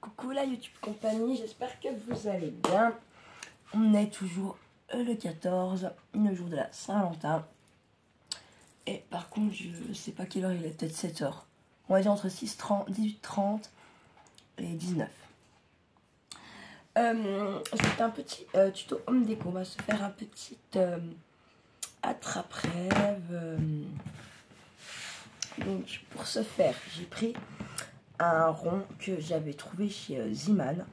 Coucou la YouTube compagnie, j'espère que vous allez bien. On est toujours le 14, le jour de la Saint-Valentin. Et par contre, je sais pas quelle heure il est, peut-être 7 heures. On va dire entre 6h30, 18h30 et 19h. C'est un petit tuto homme déco. On va se faire un petit attrape-rêve. Donc pour ce faire, j'ai pris un rond que j'avais trouvé chez Ziman.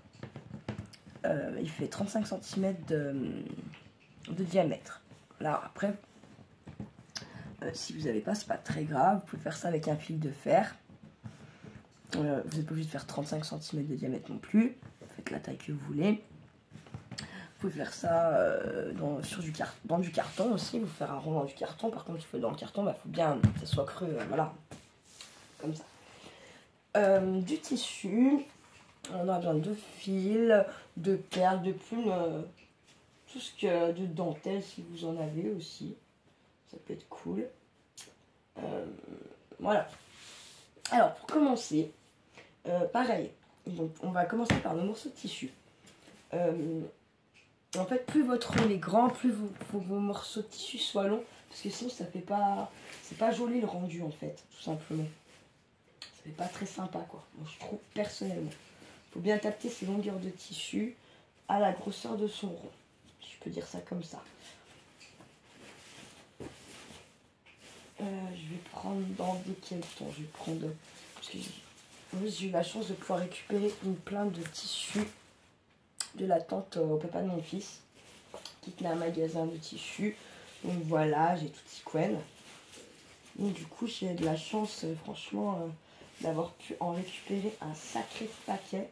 Il fait 35 cm de diamètre. Là après, si vous n'avez pas, c'est pas très grave. Vous pouvez faire ça avec un fil de fer. Vous n'êtes pas obligé de faire 35 cm de diamètre non plus. Faites la taille que vous voulez. Vous pouvez faire ça dans du carton aussi. Vous faire un rond dans du carton. Par contre, il faut dans le carton, il faut bien que ça soit creux. Voilà, comme ça. Du tissu. On aura besoin de fils, de perles, de plumes, tout ce que de dentelle si vous en avez aussi. Ça peut être cool. Voilà. Alors pour commencer, pareil. Donc on va commencer par nos morceaux de tissu. En fait, plus votre rond est grand, plus vos morceaux de tissu soient longs, parce que sinon ça fait pas, c'est pas joli le rendu en fait, tout simplement. Ça fait pas très sympa quoi. Moi je trouve personnellement. Il faut bien adapter ses longueurs de tissu à la grosseur de son rond. Je peux dire ça comme ça. Je vais prendre dans quel temps je vais prendre. Parce que j'ai eu la chance de pouvoir récupérer une plainte de tissu de la tante au papa de mon fils, qui tenait un magasin de tissu. Donc voilà, j'ai tout sequin. Donc du coup, j'ai de la chance, franchement, d'avoir pu en récupérer un sacré paquet.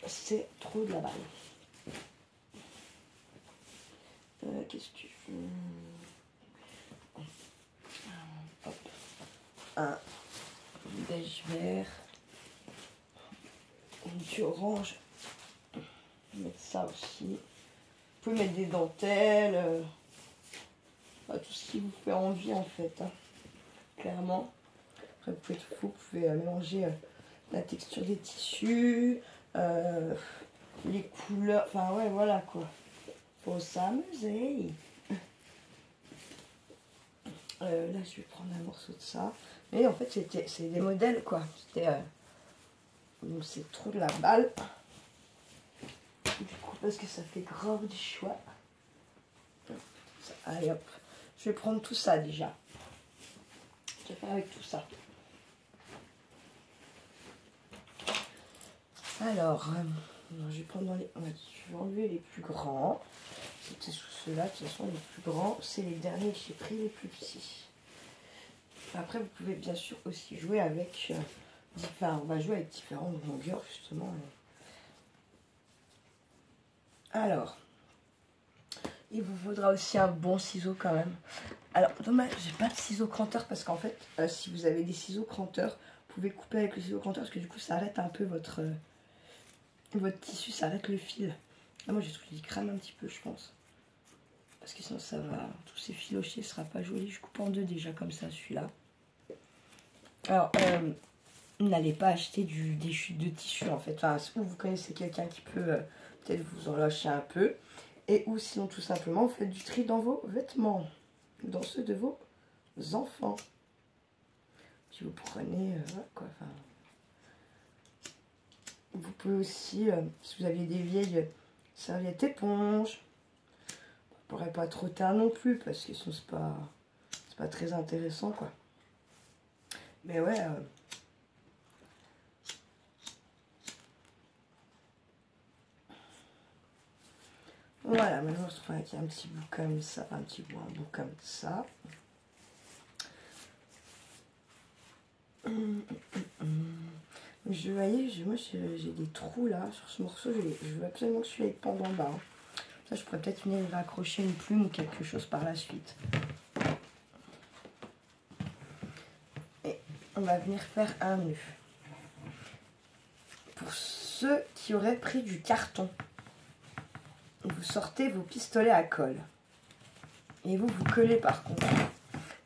C'est trop de la balle. Qu'est-ce que tu veux? Hop. Un beige vert. Du orange. Je vais mettre ça aussi. Vous pouvez mettre des dentelles. Tout ce qui vous fait envie en fait. Hein. Clairement. Après, vous pouvez être fou. Vous pouvez mélanger la texture des tissus. Les couleurs, enfin ouais voilà quoi, faut s'amuser. Là je vais prendre un morceau de ça, mais en fait c'est des modèles quoi, donc c'est trop de la balle du coup parce que ça fait grave du choix. Allez hop, je vais prendre tout ça déjà, je vais faire avec tout ça. Alors je vais prendre dans les... je vais enlever les plus grands. C'était sous ceux-là, de toute façon, les plus grands. C'est les derniers que j'ai pris, les plus petits. Après, vous pouvez bien sûr aussi jouer avec... on va jouer avec différentes longueurs, justement. Alors, il vous faudra aussi un bon ciseau quand même. Alors, dommage, j'ai pas de ciseau cranteur parce qu'en fait, si vous avez des ciseaux cranteurs, vous pouvez couper avec le ciseau cranteur parce que du coup, ça arrête un peu votre tissu, ça arrête le fil. Là, moi, j'ai trouvé qu'il crame un petit peu, je pense. Parce que sinon, ça va... Tous ces filochés, ce sera pas joli. Je coupe en deux déjà, comme ça, celui-là. Alors, n'allez pas acheter des chutes de tissu, en fait. Enfin, ou vous connaissez quelqu'un qui peut peut-être vous en lâcher un peu. Et ou sinon, tout simplement, vous faites du tri dans vos vêtements. Dans ceux de vos enfants. Puis vous prenez... quoi, enfin... Vous pouvez aussi, si vous aviez des vieilles serviettes éponges, vous ne pourrez pas trop tard non plus, parce que sinon c'est pas très intéressant, quoi. Mais ouais... Voilà, maintenant on se retrouve avec un petit bout comme ça, un bout comme ça. Moi j'ai des trous là sur ce morceau, je veux absolument que celui-là pende en bas. Hein. Ça je pourrais peut-être venir raccrocher une plume ou quelque chose par la suite. Et on va venir faire un nœud. Pour ceux qui auraient pris du carton, vous sortez vos pistolets à colle. Et vous collez par contre.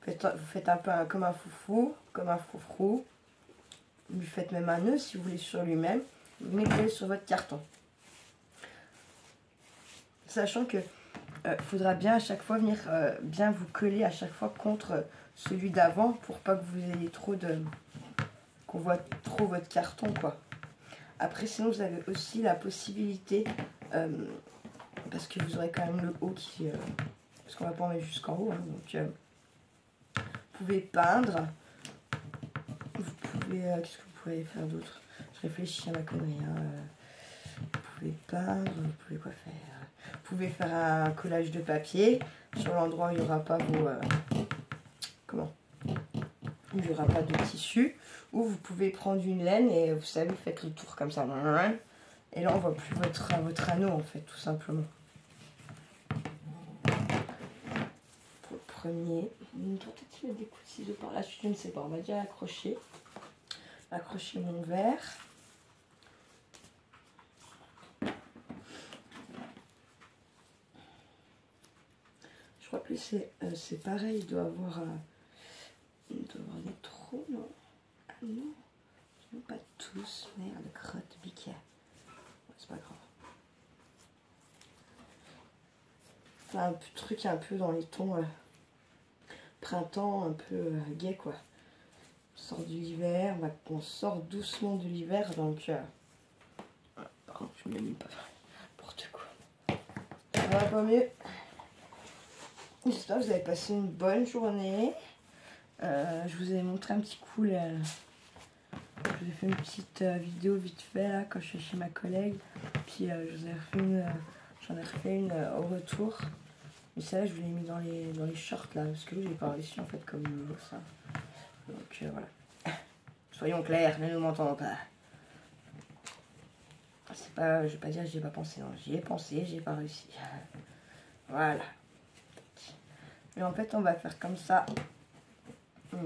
Vous faites un peu comme un foufou, comme un froufrou. Vous lui faites même un nœud si vous voulez sur lui-même. Vous mettez sur votre carton. Sachant que faudra bien à chaque fois venir bien vous coller à chaque fois contre celui d'avant pour pas que vous ayez trop de... qu'on voit trop votre carton quoi. Après sinon vous avez aussi la possibilité parce que vous aurez quand même le haut qui... parce qu'on va pas en mettre jusqu'en haut. Hein, donc vous pouvez peindre. Vous pouvez... qu'est-ce que vous pouvez faire d'autre? Je réfléchis à ma connerie. Hein, vous pouvez peindre, vous pouvez quoi faire? Vous pouvez faire un collage de papier sur l'endroit où il n'y aura pas vos... comment? Où il n'y aura pas de tissu. Ou vous pouvez prendre une laine et vous savez, vous faites le tour comme ça. Et là, on voit plus votre anneau, en fait, tout simplement. Pour le premier, on va peut-être mettre des coups de ciseaux par la suite, je ne sais pas. On va déjà accrocher. Accrocher mon verre. Je crois que c'est pareil, il doit avoir des trous, non? Ah non, pas tous. Merde, crotte, biquet. C'est pas grave. Enfin, un truc un peu dans les tons printemps, un peu gai quoi. On sort de l'hiver, on sort doucement de l'hiver, donc... par contre, je ne mets pas n'importe quoi. Ça va pas mieux. J'espère que vous avez passé une bonne journée. Je vous ai montré un petit coup là. Je vous ai fait une petite vidéo vite fait là quand je suis chez ma collègue. Puis j'en ai refait une au retour. Mais celle-là je vous l'ai mis dans les shorts là. Parce que j'ai pas réussi en fait comme il veut ça. Donc voilà. Soyons clairs, ne nous mentons pas. C'est pas, je vais pas dire que j'y ai pas pensé. J'y ai pensé, j'ai pas réussi. Voilà. Et en fait on va faire comme ça. Je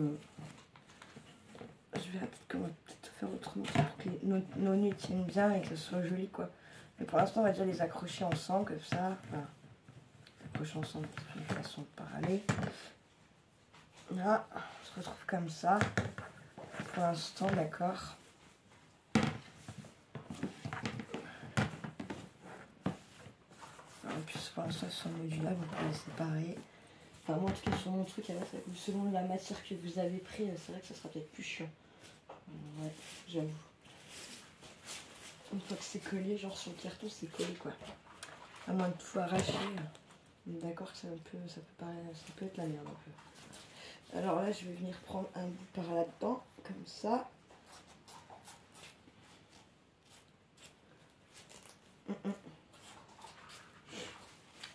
vais peut-être faire autrement pour que nos nœuds tiennent bien et que ce soit joli quoi. Mais pour l'instant on va déjà les accrocher ensemble comme ça. Voilà. Accrocher ensemble de façon de parler. Là, on se retrouve comme ça. Pour l'instant, d'accord. En plus pour l'instant sur le modulable, vous pouvez les séparer. Enfin moi en tout cas sur mon truc, selon la matière que vous avez pris, c'est vrai que ça sera peut-être plus chiant. Ouais, j'avoue. Une fois que c'est collé, genre sur le carton, c'est collé quoi. À moins de tout arracher. D'accord que ça peut être la merde un peu. Alors là, je vais venir prendre un bout par là-dedans, comme ça.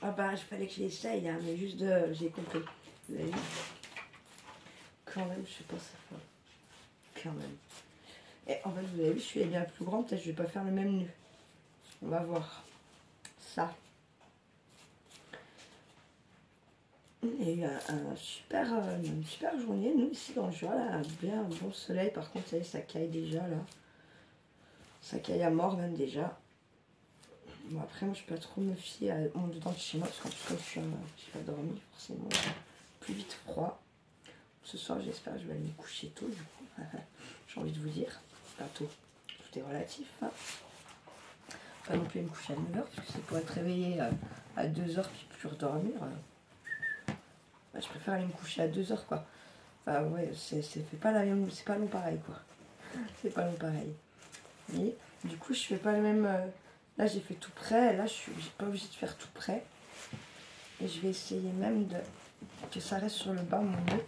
Ah bah, il fallait que je l'essaye, hein, mais juste de... J'ai compris. Vous avez vu? Quand même, je sais pas ça fait. Quand même. Et en fait, vous avez vu, je suis bien plus grande, peut-être je vais pas faire le même nœud. On va voir. Ça. Il y a eu une super journée, nous, ici dans le Jura, là, bien un bon soleil. Par contre, ça caille déjà, là. Ça caille à mort, même, déjà. Bon, après, moi, je peux pas trop me fier à mon dedans de chez moi, parce qu'en plus, comme je n'ai pas dormi, forcément, plus vite froid. Ce soir, j'espère que je vais aller me coucher tôt, du coup. J'ai envie de vous dire. Enfin, tôt. Tout est relatif, hein. Pas non plus me coucher à 9h, parce que c'est pour être réveillé à 2h, puis plus redormir. Bah, je préfère aller me coucher à 2h, quoi. Enfin, ouais, c'est pas la même, c'est pas long pareil, quoi. C'est pas long pareil. Et du coup, je fais pas le même... là, j'ai fait tout près. Là, j'ai pas obligé de faire tout près. Et je vais essayer même que ça reste sur le bas, mon nœud.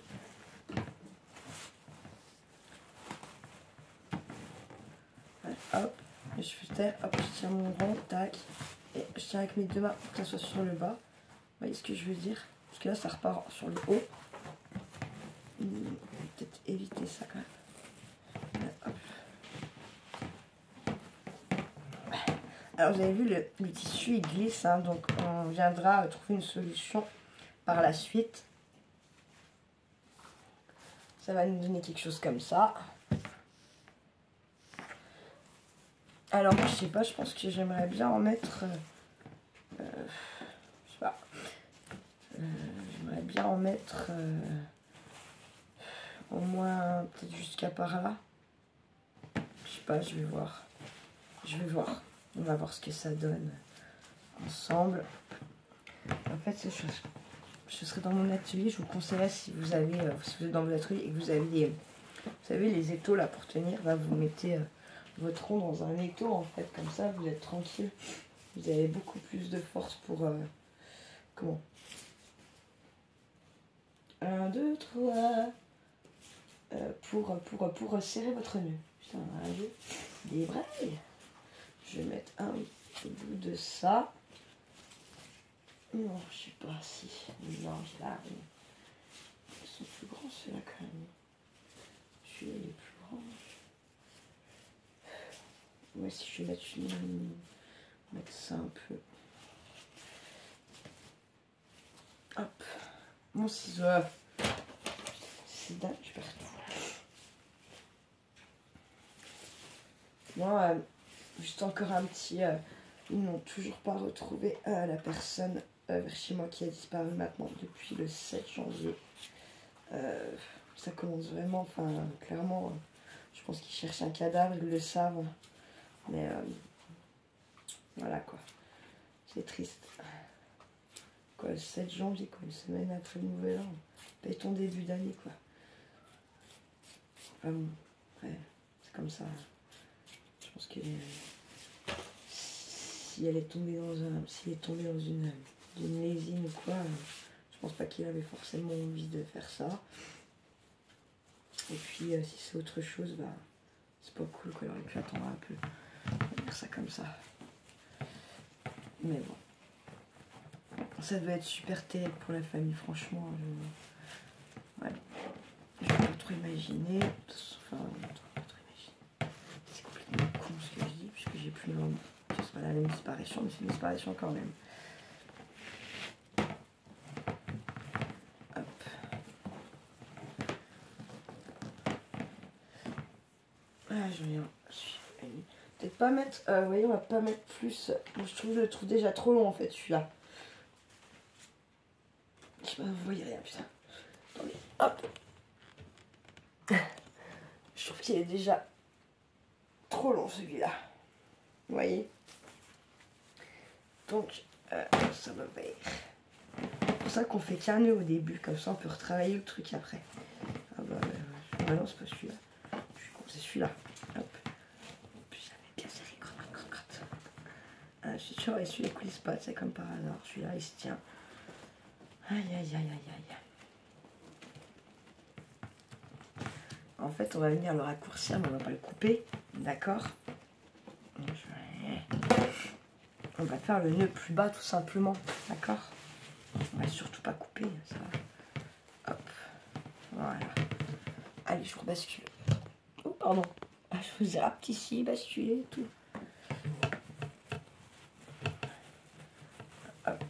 Voilà, hop. Et je fais taire, hop, je tiens mon rond, tac. Et je tiens avec mes deux mains pour que ça soit sur le bas. Vous voyez ce que je veux dire? Parce que là, ça repart sur le haut. Je vais peut-être éviter ça quand même. Là, hop. Alors vous avez vu, le tissu il glisse, hein, donc on viendra trouver une solution par la suite. Ça va nous donner quelque chose comme ça. Alors moi je sais pas, je pense que j'aimerais bien en mettre... je sais pas. J'aimerais bien en mettre au moins peut-être jusqu'à par là. pas, je vais voir. Je vais voir. On va voir ce que ça donne ensemble. En fait, je serai dans mon atelier. Je vous conseillerais, si vous avez, si vous êtes dans votre atelier et que vous avez des, vous savez, les étaux là pour tenir, bah, vous mettez votre rond dans un étau en fait, comme ça vous êtes tranquille. Vous avez beaucoup plus de force pour comment 1, 2, 3 pour serrer votre nœud. Putain, des brailles. Je vais mettre un au bout de ça. Non, je sais pas si. Non, j'ai là. Ils sont plus grands ceux-là quand même. Celui-là il est plus grand. Ouais, si je vais mettre ça un peu. Hop. Mon ciseau. C'est dingue, je perds tout. Moi, juste encore un petit. Ils n'ont toujours pas retrouvé la personne vers chez moi qui a disparu maintenant depuis le 7 janvier. Ça commence vraiment, enfin, clairement, je pense qu'ils cherchent un cadavre, ils le savent. Mais voilà quoi. C'est triste. Quoi, le 7 janvier, quoi, une semaine après le nouvel an. Paye ton début d'année, quoi. Enfin bon, ouais, c'est comme ça. Je pense que si elle est tombée s'il est tombé dans une lésine ou quoi, je pense pas qu'il avait forcément envie de faire ça. Et puis si c'est autre chose, bah c'est pas cool qu'on aurait pu attendre un peu. On va dire ça comme ça. Mais bon. Ça devait être super terrible pour la famille, franchement. Ouais. Je peux pas trop imaginer. Enfin, pas trop imaginer. C'est complètement con ce que je dis, puisque j'ai plus le. C'est pas la même disparition, mais c'est une disparition quand même. Hop. Ah, je viens. Peut-être pas mettre. Vous voyez, on va pas mettre plus. Moi, je le trouve déjà trop long en fait, celui-là. Je sais pas, vous voyez rien, putain. Attendez, hop. Je trouve qu'il est déjà trop long celui-là. Vous voyez? Donc, ça va faire. C'est pour ça qu'on fait qu'un nœud au début, comme ça on peut retravailler le truc après. Ah bah, non, c'est pas celui-là. Je suis con, c'est celui-là. Hop. Puis j'avais bien serré. Ah, je suis sûre, et celui-là coulisse pas, c'est comme par hasard. Celui-là, il se tient. Aïe, aïe, aïe, aïe, aïe. En fait, on va venir le raccourcir, mais on va pas le couper. D'accord? On va faire le nœud plus bas, tout simplement. D'accord? On va surtout pas couper, ça va. Hop. Voilà. Allez, je vous rebascule. Oh, pardon. Ah, je faisais un petit ici, basculer et tout. Hop.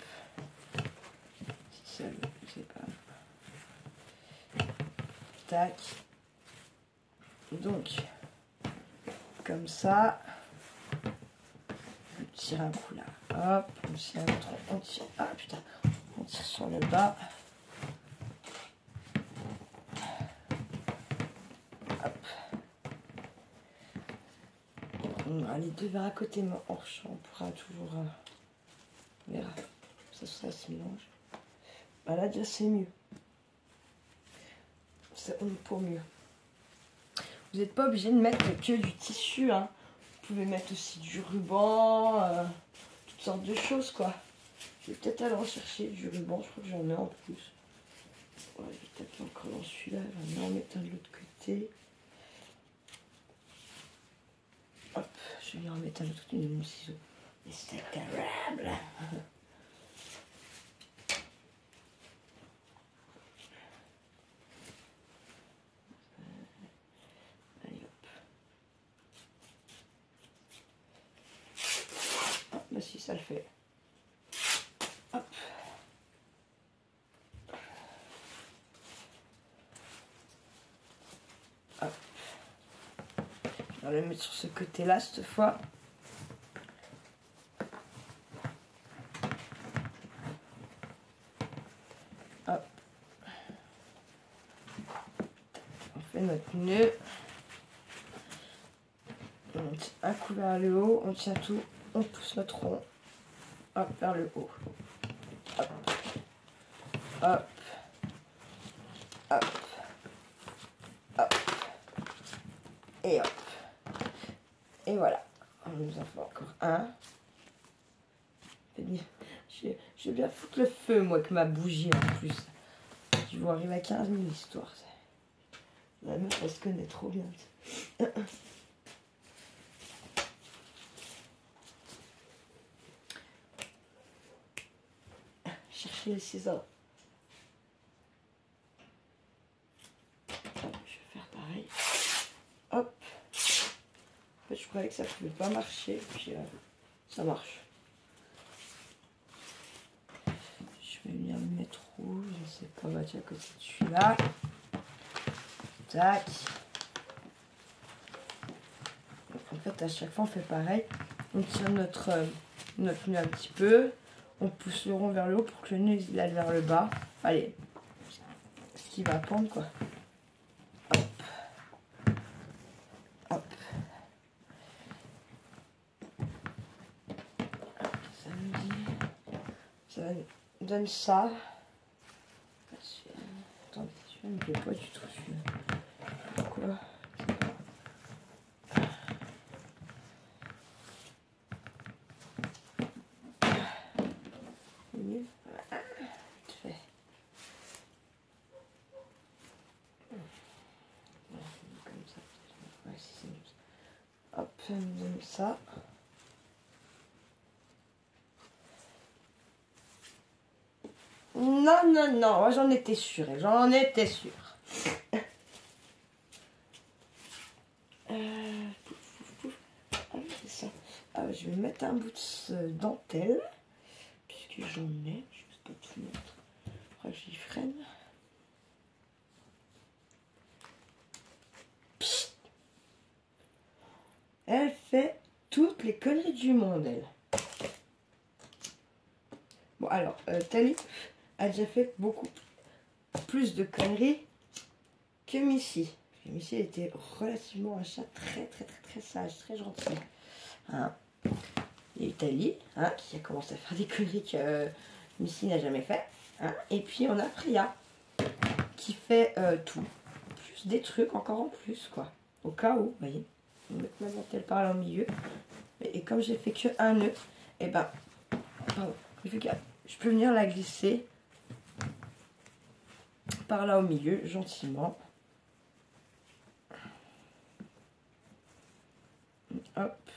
Si ça, je sais pas. Tac. Donc, comme ça. On tire un coup là. Hop. On tire un autre. On tire. Ah putain. On tire sur le bas. Hop. On va les deux vers à côté, mais on pourra toujours. On verra. Ça se mélange. Bah là, déjà, c'est mieux. On est pour mieux. Vous n'êtes pas obligé de mettre que du tissu, hein. Vous pouvez mettre aussi du ruban, toutes sortes de choses, quoi. Je vais peut-être aller rechercher du ruban, je crois que j'en ai en plus. Ouais, je vais peut-être encore dans celui-là, je vais en mettre un de l'autre côté. Hop, je vais en mettre un de l'autre côté de mon ciseau. Mais c'est terrible. Bah si, ça le fait. Hop. Hop. Je vais le mettre sur ce côté-là cette fois. Hop. On fait notre nœud. On tient un coup vers le haut, on tient tout, on pousse notre rond, hop, vers le haut. Hop, hop, hop, hop, et hop. Et voilà. On nous en fait encore un. Je vais bien foutre le feu, moi, avec ma bougie en plus. Je vais arriver à 15 000 histoires. La meuf, elle se connaît trop bien. Chercher les ciseaux. Hop, je vais faire pareil. Hop. En fait, je croyais que ça pouvait pas marcher. Puis ça marche. Je vais venir me mettre où? Je sais pas. Bah, tiens, à côté de celui-là. Tac. Donc, en fait, à chaque fois, on fait pareil. On tire notre nœud un petit peu. On pousse le rond vers le haut pour que le nœud il aille vers le bas. Allez, ce qui va pendre, quoi. Hop. Hop. Ça nous dit... Ça donne ça. Attendez, celui-là ne me plaît pas du tout, celui-là. Pourquoi? Hop, on donne ça. Non, non, non, moi j'en étais sûre, j'en étais sûre. Ah, oui, c'est ça. Ah, je vais mettre un bout de dentelle, puisque j'en ai, je ne peux pas tout mettre. Je crois que j'y freine. Psst. Elle fait toutes les conneries du monde, elle. Bon, alors, Tali a déjà fait beaucoup plus de conneries que Missy. Missy était relativement un chat très sage, très gentil. Hein. Il y a eu Tali, hein, qui a commencé à faire des conneries que Missy n'a jamais fait. Hein. Et puis on a Priya, qui fait tout. Plus des trucs encore en plus, quoi. Au cas où, vous voyez. On va mettre ma dentelle par là au milieu. Et comme j'ai fait que un nœud, et ben, pardon, je peux venir la glisser par là au milieu, gentiment. Hop.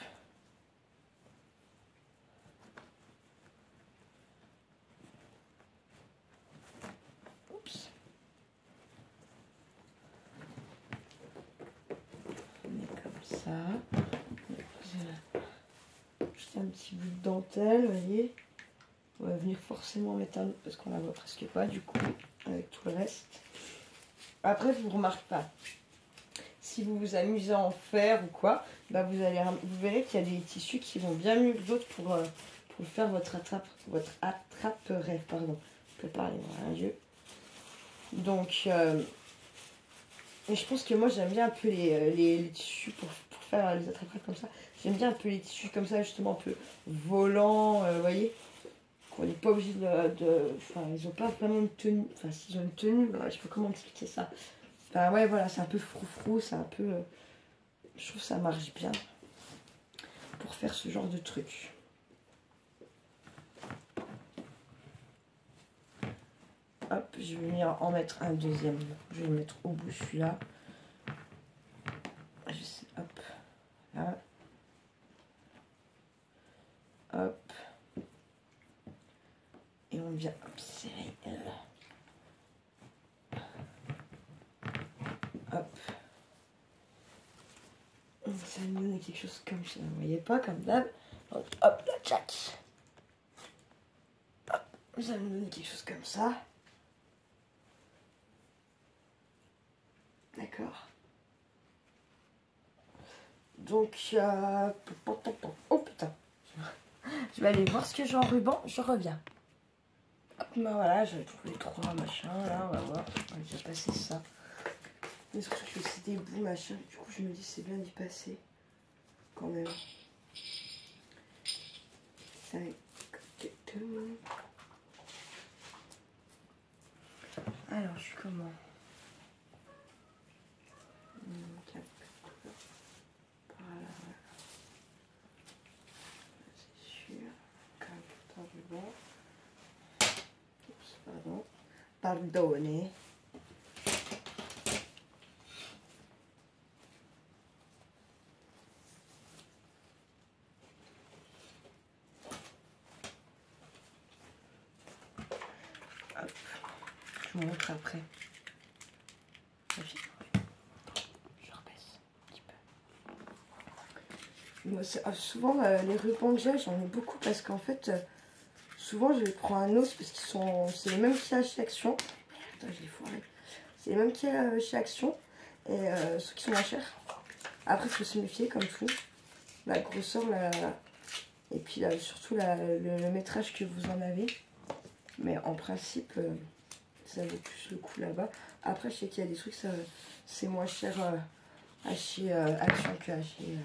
Oups. On met comme ça. Juste un petit bout de dentelle, vous voyez. On va venir forcément mettre un autre parce qu'on la voit presque pas du coup, avec tout le reste. Après, vous ne remarquez pas. Si vous vous amusez à en faire ou quoi, bah vous verrez qu'il y a des tissus qui vont bien mieux que d'autres pour faire votre attrape-rêve. Pardon, je peux parler, mon Dieu. Donc, et je pense que moi j'aime bien un peu les tissus pour faire les attrape-rêves comme ça. J'aime bien un peu les tissus comme ça, justement un peu volants, vous voyez. On n'est pas obligé enfin, ils n'ont pas vraiment une tenue. Enfin, s'ils ont une tenue, bah, je sais pas comment expliquer ça. Enfin, ouais, voilà, c'est un peu froufrou, c'est un peu... je trouve que ça marche bien pour faire ce genre de truc. Hop, je vais venir en mettre un deuxième. Je vais le mettre au bout celui-là. Hop, là. Hop. Et on vient serrer. Hop. Ça va me donner quelque chose comme ça. Vous voyez pas, comme d'hab. Hop, là, tchac. Hop. Ça va me donner quelque chose comme ça. D'accord. Donc, oh putain. Je vais aller voir ce que j'ai en ruban. Je reviens. Hop, bah voilà, j'avais trouvé 3 machins. Là, on va voir. On va déjà passer ça. Mais surtout que c'est des bouts, machin. Du coup, je me dis, c'est bien d'y passer. quand même. Alors, je suis comment? Voilà. C'est sûr. Calculateur du bon. Oups, pardon. Pardonnez. Hop. Je vous montre après. Je rebaisse un petit peu. Moi, souvent, les rubans que j'ai, j'en ai beaucoup parce qu'en fait, souvent, je prends un os parce qu'ils sont... C'est les mêmes qu'il y a chez Action. Putain, je l'ai foiré. C'est les mêmes qu'il y a chez Action. Et ceux qui sont moins chers. Après, il faut se méfier comme tout. La grosseur, et puis là, surtout le métrage que vous en avez. Mais en principe, ça vaut plus le coup là-bas. Après, je sais qu'il y a des trucs, c'est moins cher à chez Action que à chez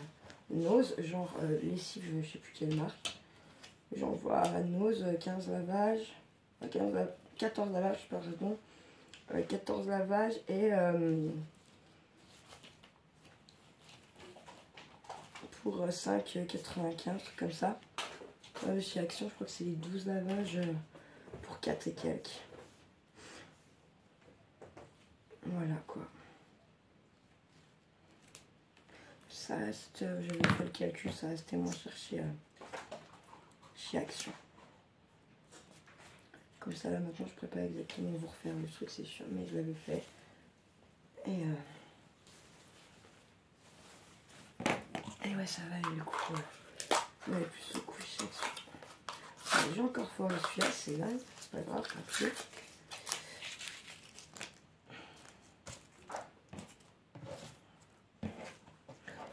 Nose. Genre lessive, je sais plus quelle marque. J'en vois à Nose 15 lavages. 14 lavages, pardon. 14 lavages et pour 5,95, comme ça. Chez Action, je crois que c'est les 12 lavages pour 4 et quelques. Voilà quoi. Ça reste, j'avais fait le calcul, ça restait moins cher chez Action. Comme ça là maintenant je ne pourrais pas exactement vous refaire le truc, c'est sûr, mais je l'avais fait. Et ouais, ça valait le coup. Ça valait plus le coup chez Action. J'ai encore foiré celui-là, c'est là, c'est pas grave, après.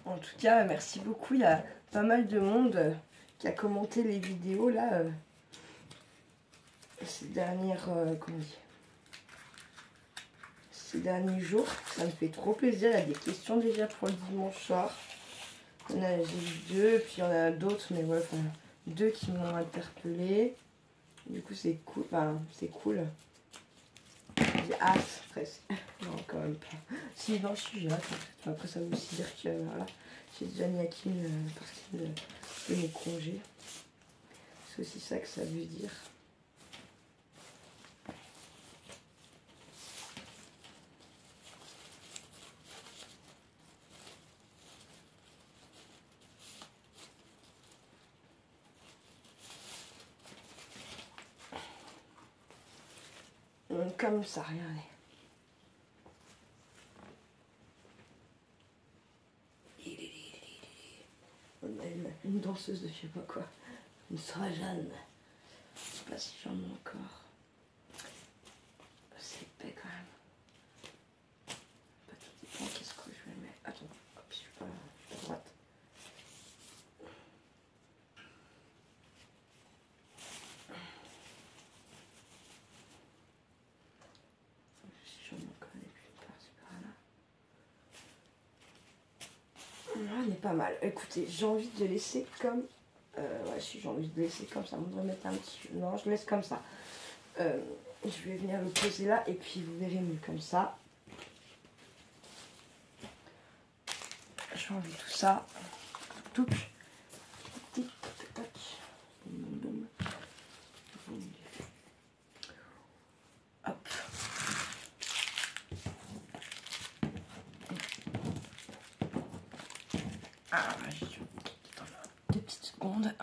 En tout cas, merci beaucoup. Il y a pas mal de monde qui a commenté les vidéos là ces dernières ces derniers jours. Ça me fait trop plaisir. Il y a des questions déjà pour le dimanche soir. J'ai eu 2, puis il y en a d'autres, mais voilà, enfin, 2 qui m'ont interpellée. Du coup, c'est cool. Enfin, c'est cool. J'ai hâte, presque. Non, quand même pas. Si, non, si, j'ai hâte. Enfin, après, ça veut aussi dire que voilà, j'ai déjà mis Hakim partie de mes congés. C'est aussi ça que ça veut dire. Comme ça, regardez. On a une danseuse de je sais pas quoi. Une Jeanne. Je sais pas si j'en ai encore. C'est épais quand même. Pas tout dépend qu'est-ce que je vais mettre. Attends, hop, je suis pas à droite. Si j'en ai encore des plus par-ci par-là. Là, on est pas mal. Écoutez, j'ai envie de laisser comme... ouais, si j'ai envie de laisser comme ça, on devrait mettre un petit... Non, je laisse comme ça. Je vais venir le poser là et puis vous verrez mieux comme ça. J'ai envie tout ça. Tout. Hop. Ah, j'ai 2 petites secondes.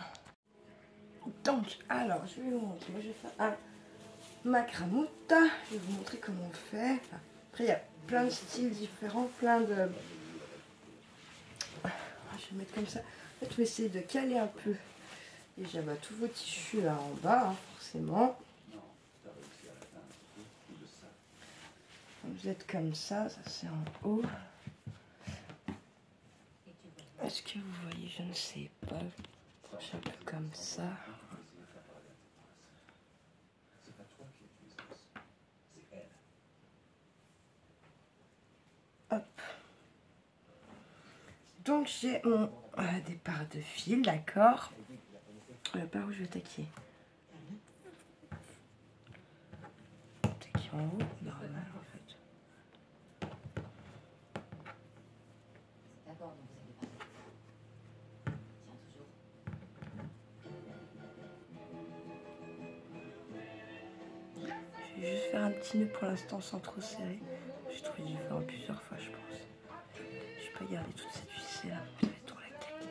Donc, alors, je vais vous montrer. Moi, je vais faire un macramout. Je vais vous montrer comment on fait. Après, il y a plein de styles différents, plein de... Je vais mettre comme ça. En fait, vous essayez de caler un peu. Déjà, bah, tous vos tissus là en bas, hein, forcément. Vous êtes comme ça c'est en haut. Est-ce que vous voyez? Je ne sais pas. C'est un peu comme ça. Hop. Donc j'ai mon des parts de fil, d'accord. Par où je vais attaquer? Attaquer en haut, normal en fait. Je vais juste faire un petit nœud pour l'instant sans trop serrer. J'ai trouvé dû le faire en plusieurs fois, je pense. Je vais pas garder toute cette ficelle là, ça va être trop la caque.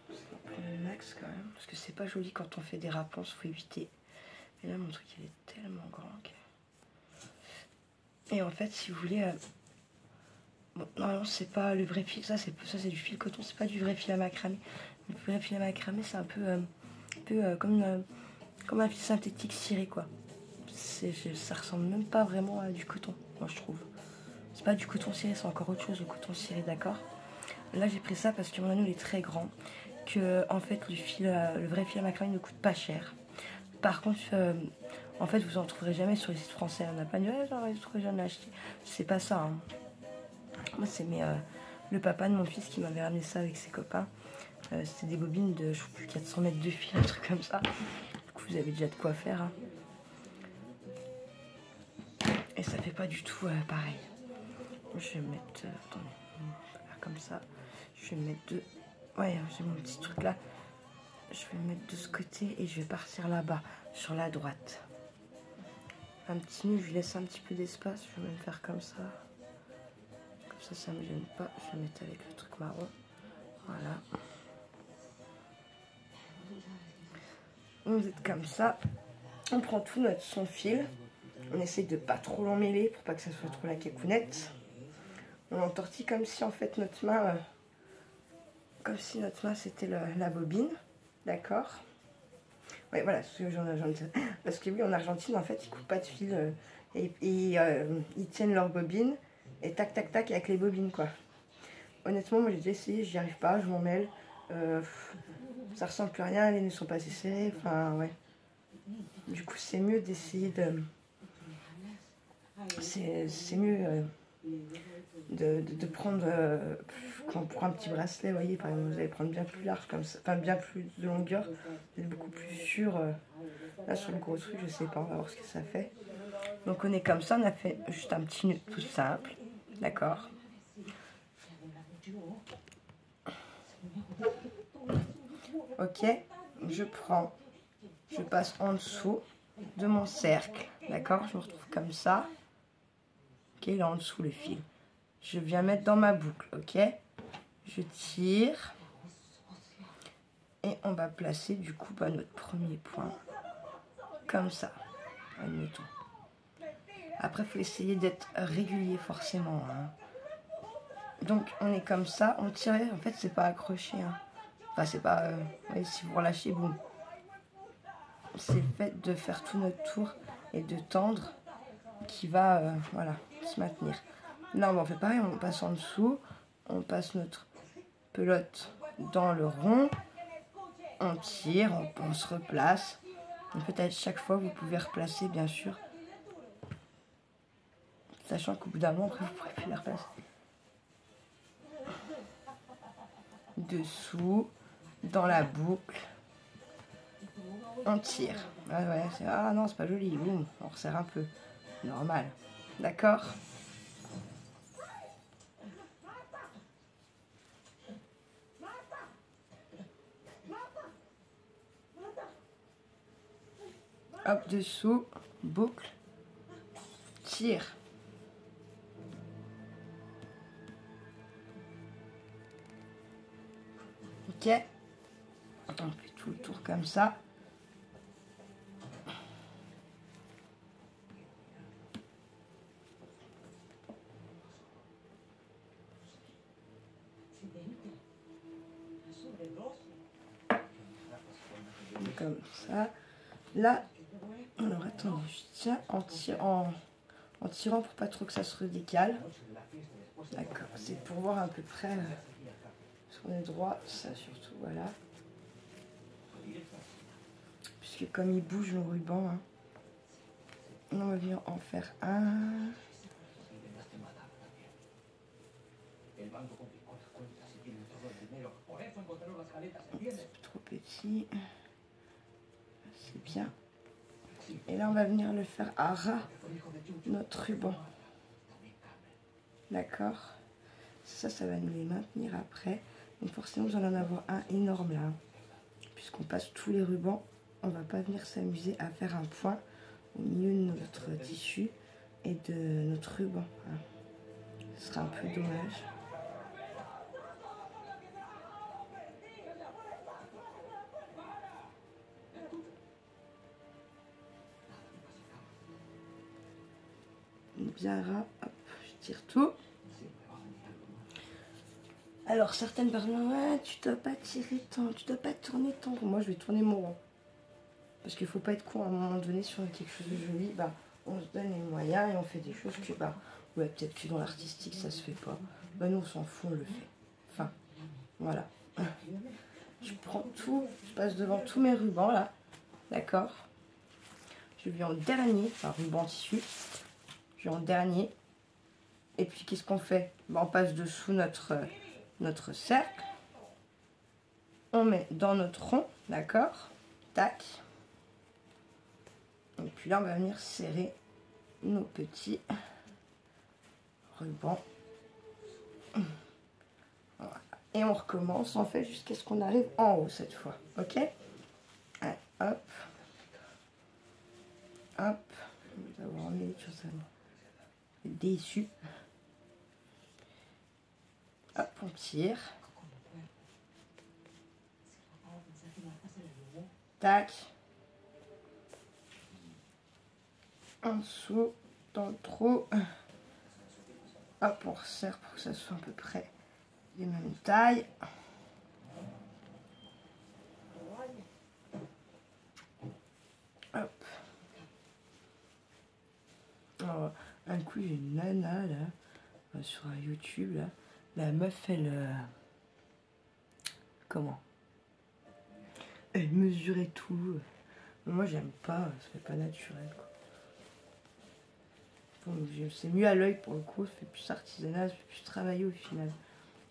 Ça va prendre le max quand même, parce que c'est pas joli quand on fait des raponces, faut éviter. Et là, mon truc il est tellement grand que... Et en fait, si vous voulez, bon, normalement c'est pas le vrai fil, ça c'est du fil coton, c'est pas du vrai fil à macramé. Le vrai fil à macramé, c'est un peu, comme un fil synthétique ciré quoi. Ça ressemble même pas vraiment à du coton, moi je trouve. C'est pas du coton ciré, c'est encore autre chose le coton ciré, d'accord. Là j'ai pris ça parce que mon anneau il est très grand, que en fait le vrai fil à macramé ne coûte pas cher. Par contre, en fait vous en trouverez jamais sur les sites français. On n'a pas dit ouais, j'aurais trouvé, j'en ai acheté. C'est pas ça. Hein. Moi c'est le papa de mon fils qui m'avait ramené ça avec ses copains. C'était des bobines de je sais plus 400 mètres de fil, un truc comme ça. Du coup vous avez déjà de quoi faire. Hein. Et ça fait pas du tout pareil. Je vais mettre, attendez, comme ça. Je vais mettre deux. Ouais, j'ai mon petit truc là. Je vais le mettre de ce côté et je vais partir là-bas, sur la droite. Un petit nœud, je lui laisse un petit peu d'espace. Je vais même faire comme ça. Comme ça me gêne pas. Je vais mettre avec le truc marron. Voilà. Vous êtes comme ça. On prend tout son fil. On essaye de pas trop l'emmêler pour pas que ça soit trop la cacounette. On entortille comme si en fait notre main, c'était la bobine. D'accord. Ouais, voilà, parce que oui, en Argentine, en fait, ils coupent pas de fil et ils tiennent leur bobine et tac, tac, tac, avec les bobines, quoi. Honnêtement, moi, j'ai déjà essayé, j'y arrive pas, je m'en mêle. Ça ressemble plus à rien, les nœuds sont pas assez serrés, enfin, ouais. Du coup, c'est mieux d'essayer de... C'est mieux de prendre... quand on prend un petit bracelet, vous voyez, par exemple, vous allez prendre bien plus large, comme ça, enfin, bien plus de longueur, vous êtes beaucoup plus sûr... Là, sur le gros truc, je sais pas, on va voir ce que ça fait. Donc, on est comme ça, on a fait juste un petit nœud tout simple. D'accord. Ok, je passe en dessous de mon cercle. D'accord, je me retrouve comme ça. Ok, là en dessous le fil. Je viens mettre dans ma boucle, ok. Je tire. Et on va placer du coup notre premier point. Comme ça, admettons. Après, il faut essayer d'être régulier forcément. Hein. Donc, on est comme ça. On tire, en fait, c'est pas accroché. Hein. Enfin, c'est pas... si vous relâchez, boum. C'est le fait de faire tout notre tour et de tendre qui va, voilà, se maintenir. Là, on fait pareil. On passe en dessous. On passe notre pelote dans le rond. On tire, on se replace. En fait, à chaque fois, vous pouvez replacer, bien sûr. Sachant qu'au bout d'un moment, après, vous ne pourrez plus la replacer. Dessous, dans la boucle, on tire. Ah, ouais, ah non, c'est pas joli. Boum, on resserre un peu. Normal. D'accord ? Hop, dessous, boucle, tire. Ok, on fait tout le tour comme ça. Comme ça. Là, alors attendez, je tiens en tirant pour pas trop que ça se redécale. D'accord, c'est pour voir à peu près si on est droit, ça surtout, voilà. Puisque comme il bouge le ruban, hein, on va venir en faire un. C'est trop petit. C'est bien. Et là, on va venir le faire à ras notre ruban. D'accord? Ça va nous les maintenir après. Donc forcément, vous allez en avoir un énorme là. Puisqu'on passe tous les rubans, on va pas venir s'amuser à faire un point au milieu de notre tissu et de notre ruban. Ce sera un peu dommage. Bien ras, hop, je tire tout. Alors certaines personnes, ouais, tu dois pas tirer tu dois pas tourner ton rond. Moi je vais tourner mon rond. Parce qu'il faut pas être con à un moment donné sur quelque chose de joli, bah on se donne les moyens et on fait des choses que bah ouais peut-être que dans l'artistique ça se fait pas. Bah nous on s'en fout, on le fait. Enfin, voilà. Je prends tout, je passe devant tous mes rubans là. D'accord? Je viens en dernier, enfin ruban tissu. Je viens en dernier. Et puis qu'est-ce qu'on fait? Bah, on passe dessous notre cercle. On met dans notre rond, d'accord? Tac. Et puis là, on va venir serrer nos petits rubans. Voilà. Et on recommence, on fait jusqu'à ce qu'on arrive en haut cette fois. Ok? Allez, hop. Hop. On va avoir mis les choses déçu. Hop, on tire. Tac. En dessous, dans le trou. Hop, on resserre pour que ça soit à peu près les mêmes tailles. Hop. Alors, un coup, j'ai une nana là, sur YouTube là. La meuf, elle. Comment? Elle mesurait tout. Moi, j'aime pas, ça fait pas naturel quoi. Bon, c'est mieux à l'œil pour le coup, ça fait plus artisanal, ça fait plus travailler au final.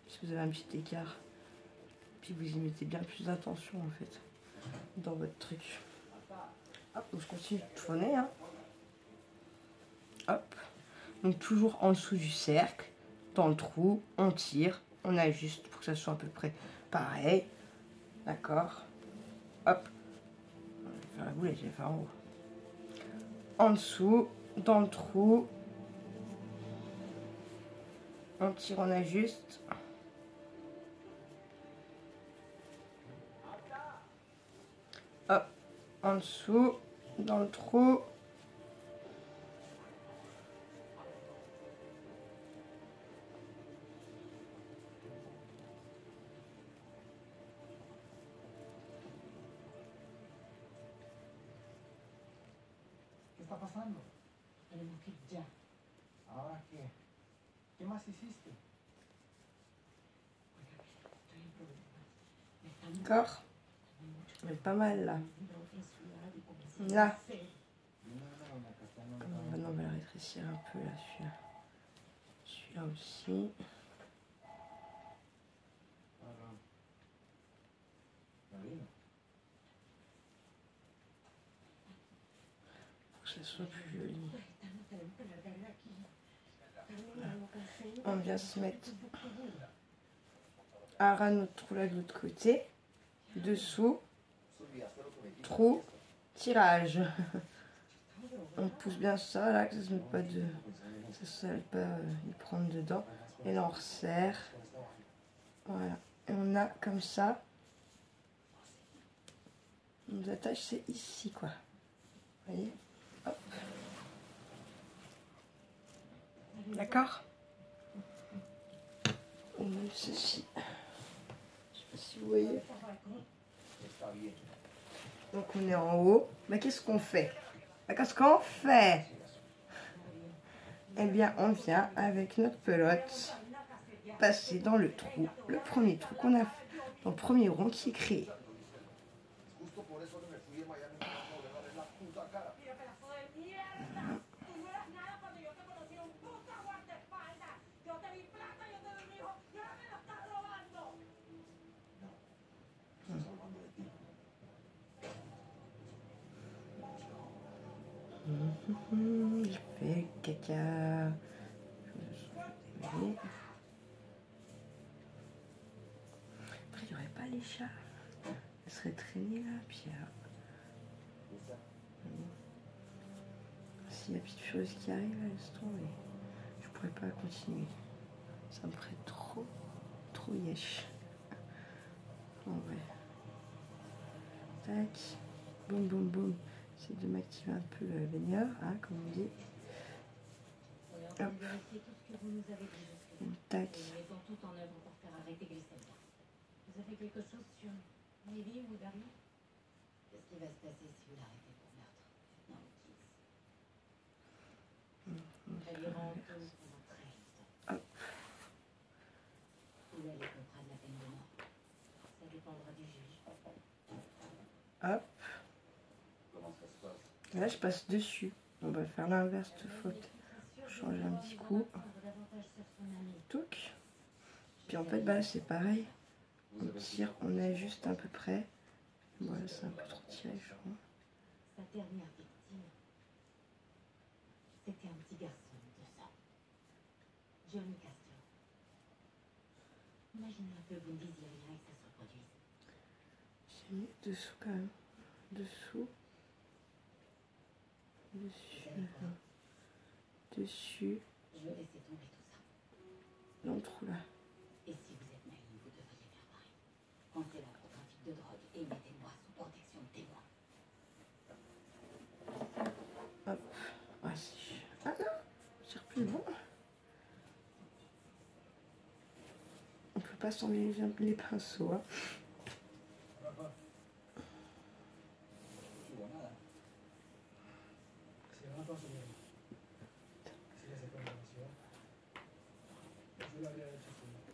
Parce que vous avez un petit écart. Puis vous y mettez bien plus d'attention en fait dans votre truc. Hop, donc je continue de tourner. Hein. Hop. Donc toujours en dessous du cercle, dans le trou, on tire, on ajuste pour que ça soit à peu près pareil. D'accord. Hop. Je vais faire la boulette, je vais faire en haut. En dessous, dans le trou. On tire, on ajuste. Hop. En dessous, dans le trou. Está pasando? Tenemos que ir ya. ¿Ahora qué? ¿Qué más hiciste? D'accord. Mais pas mal là. Là. Maintenant on va le rétrécir un peu là, celui-là. Celui-là aussi. Pour que ça soit plus joli. Voilà. On vient se mettre à ras notre trou là de l'autre côté. Dessous. Trou. Tirage. On pousse bien ça là, que ça se met pas de. Ça ne pas y prendre dedans. Et là on resserre. Voilà. Et on a comme ça. Nos attaches c'est ici quoi. Vous voyez? Hop. D'accord? On met ceci. Je sais pas si vous voyez. Donc on est en haut. Mais qu'est-ce qu'on fait? Qu'est-ce qu'on fait? Eh bien, on vient avec notre pelote passer dans le trou, le premier trou qu'on a fait, dans le premier rond qui est créé. Je fais caca. Après, il n'y aurait pas les chats. Ils seraient traînés là. Puis s'il y a petite furieuse qui arrive, laisse tomber. Je pourrais pas continuer. Ça me ferait trop yesh. En vrai. Tac. Boum, boum, boum. J'essaie de m'activer un peu le baigneur, hein, comme on dit. Hop. Tac. Vous avez quelque chose sur Lily ou Daryl? Qu'est-ce qui va se passer si vous l'arrêtez pour meurtre? Non, Kiss. Elle ira en taule pendant très longtemps. Hop. Ou elle comprendre la peine de mort. Ça dépendra du juge. Hop. Comment ça se passe? Là, je passe dessus. On va faire l'inverse de faute. Changer un petit coup. Touc. Puis en fait, bah, c'est pareil. On tire, on ajuste à peu près. Voilà, c'est un peu trop tiré, je crois. Sa dernière victime, c'était un petit garçon de ça. Johnny Castor. Imaginez un peu, vous ne disiez rien et que ça se reproduise. J'ai mis dessous quand même. Dessous. Dessus. Dessus. Je vais laisser tomber tout ça. Dans le trou là. Et si vous êtes naïf, vous devriez faire pareil. Entrez-la pour trafic de drogue et mettez-moi sous protection de témoins. Hop. Ah, si. Ah non, c'est plus bon. On peut pas s'enlever les pinceaux. Hein.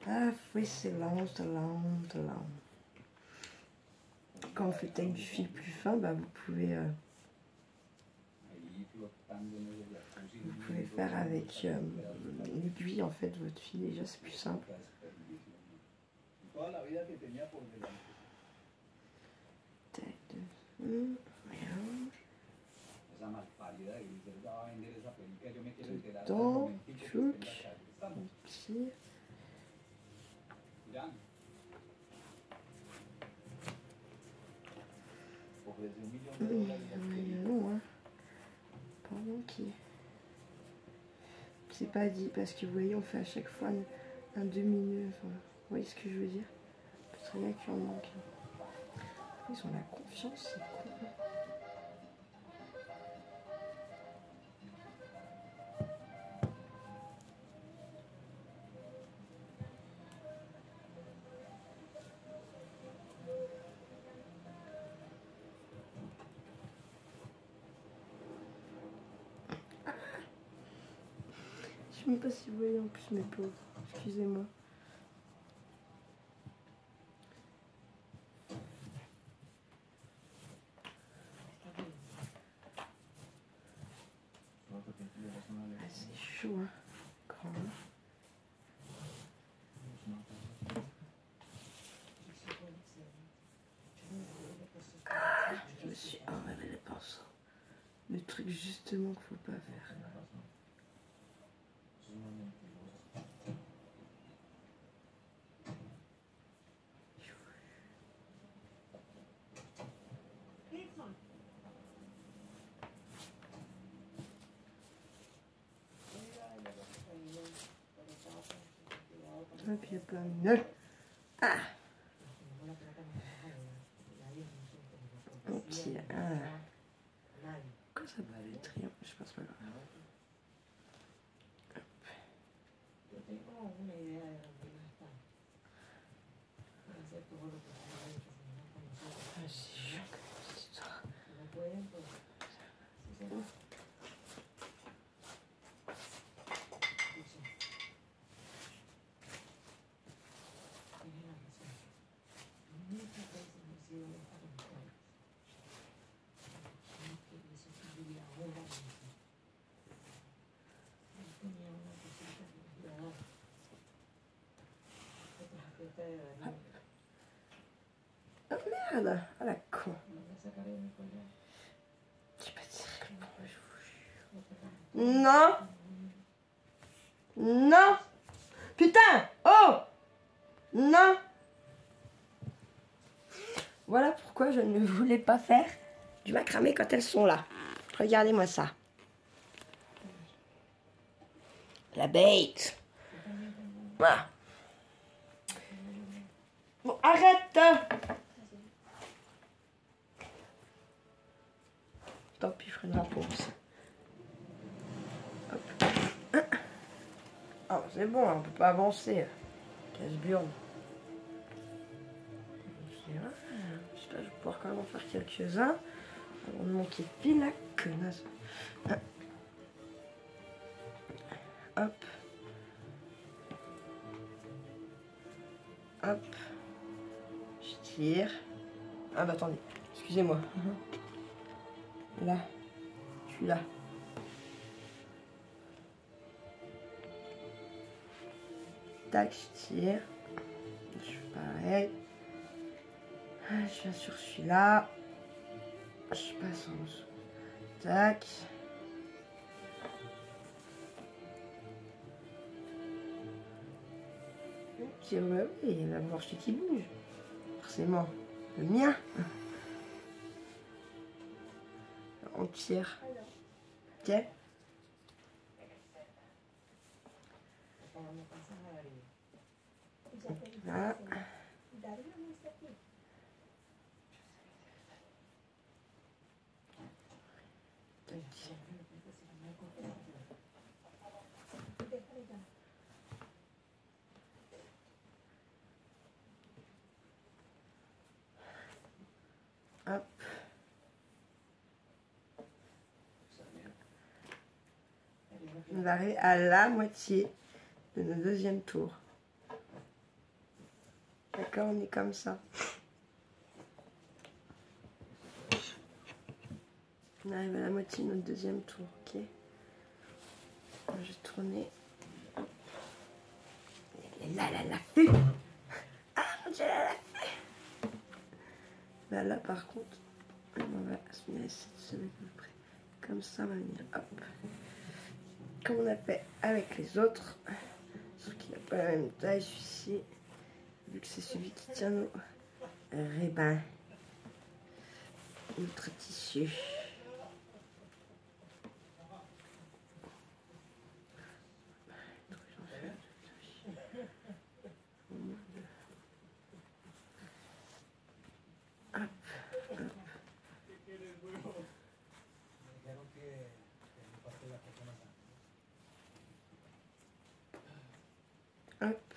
Ah oui, c'est lent, c'est lent, c'est lent. Quand vous faites avec du fil plus fin, bah, vous pouvez faire avec l'aiguille en fait votre fil, déjà c'est plus simple. Tac, dedans, tchouk, ici. Non, hein. Pardon, qui c'est pas dit parce que vous voyez, on fait à chaque fois un demi-nœud. Enfin, vous voyez ce que je veux dire? On peut très bien qu'il en manque. Ils ont la confiance, c'est cool. Je sais même pas si vous voyez en plus mes pauvres. Excusez-moi. Ah, c'est chaud, hein. Grand. Je me suis enlevé les pinceaux. Le truc justement qu'il faut pas faire. Et puis il y a plein de nœuds. Ah! Donc il y a un. Quoi ça peut aller triangle? Je pense pas grave. Ah, c'est chiant comme cette histoire. Oh merde! Ah la con! J'ai pas tiré le bon, je vous jure. Non. Non. Putain. Oh. Non. Voilà pourquoi je ne voulais pas faire du macramé quand elles sont là. Regardez-moi ça. La bête. Voilà. Bon, arrête. Tant pis, je ferai une réponse. Hop. Oh, c'est bon, on peut pas avancer. Casse-burne. J'espère que je vais pouvoir quand même en faire quelques-uns. Avant de manquer de pile, la connasse. Hop. Hop. Je tire. Ah bah attendez, excusez-moi. Là. Je suis là. Tac, je tire. Je fais pareil. Je viens sur celui-là. Je passe en dessous. Tac. Ok, ouais, oui, il y a la morche qui bouge. Forcément. Le mien. On tire. Ok. Là. Hop. On va arriver à la moitié de notre deuxième tour. D'accord, on est comme ça. On arrive à la moitié de notre deuxième tour, ok. Je vais tourner. Elle l'a fait. Ah mon Dieu, elle l'a fait. Là, par contre, on va se mettre à peu près comme ça, on va venir, hop. Comme on a fait avec les autres, sauf qu'il n'a pas la même taille, celui-ci, vu que c'est celui qui tient nos rébins, notre tissu. Hop.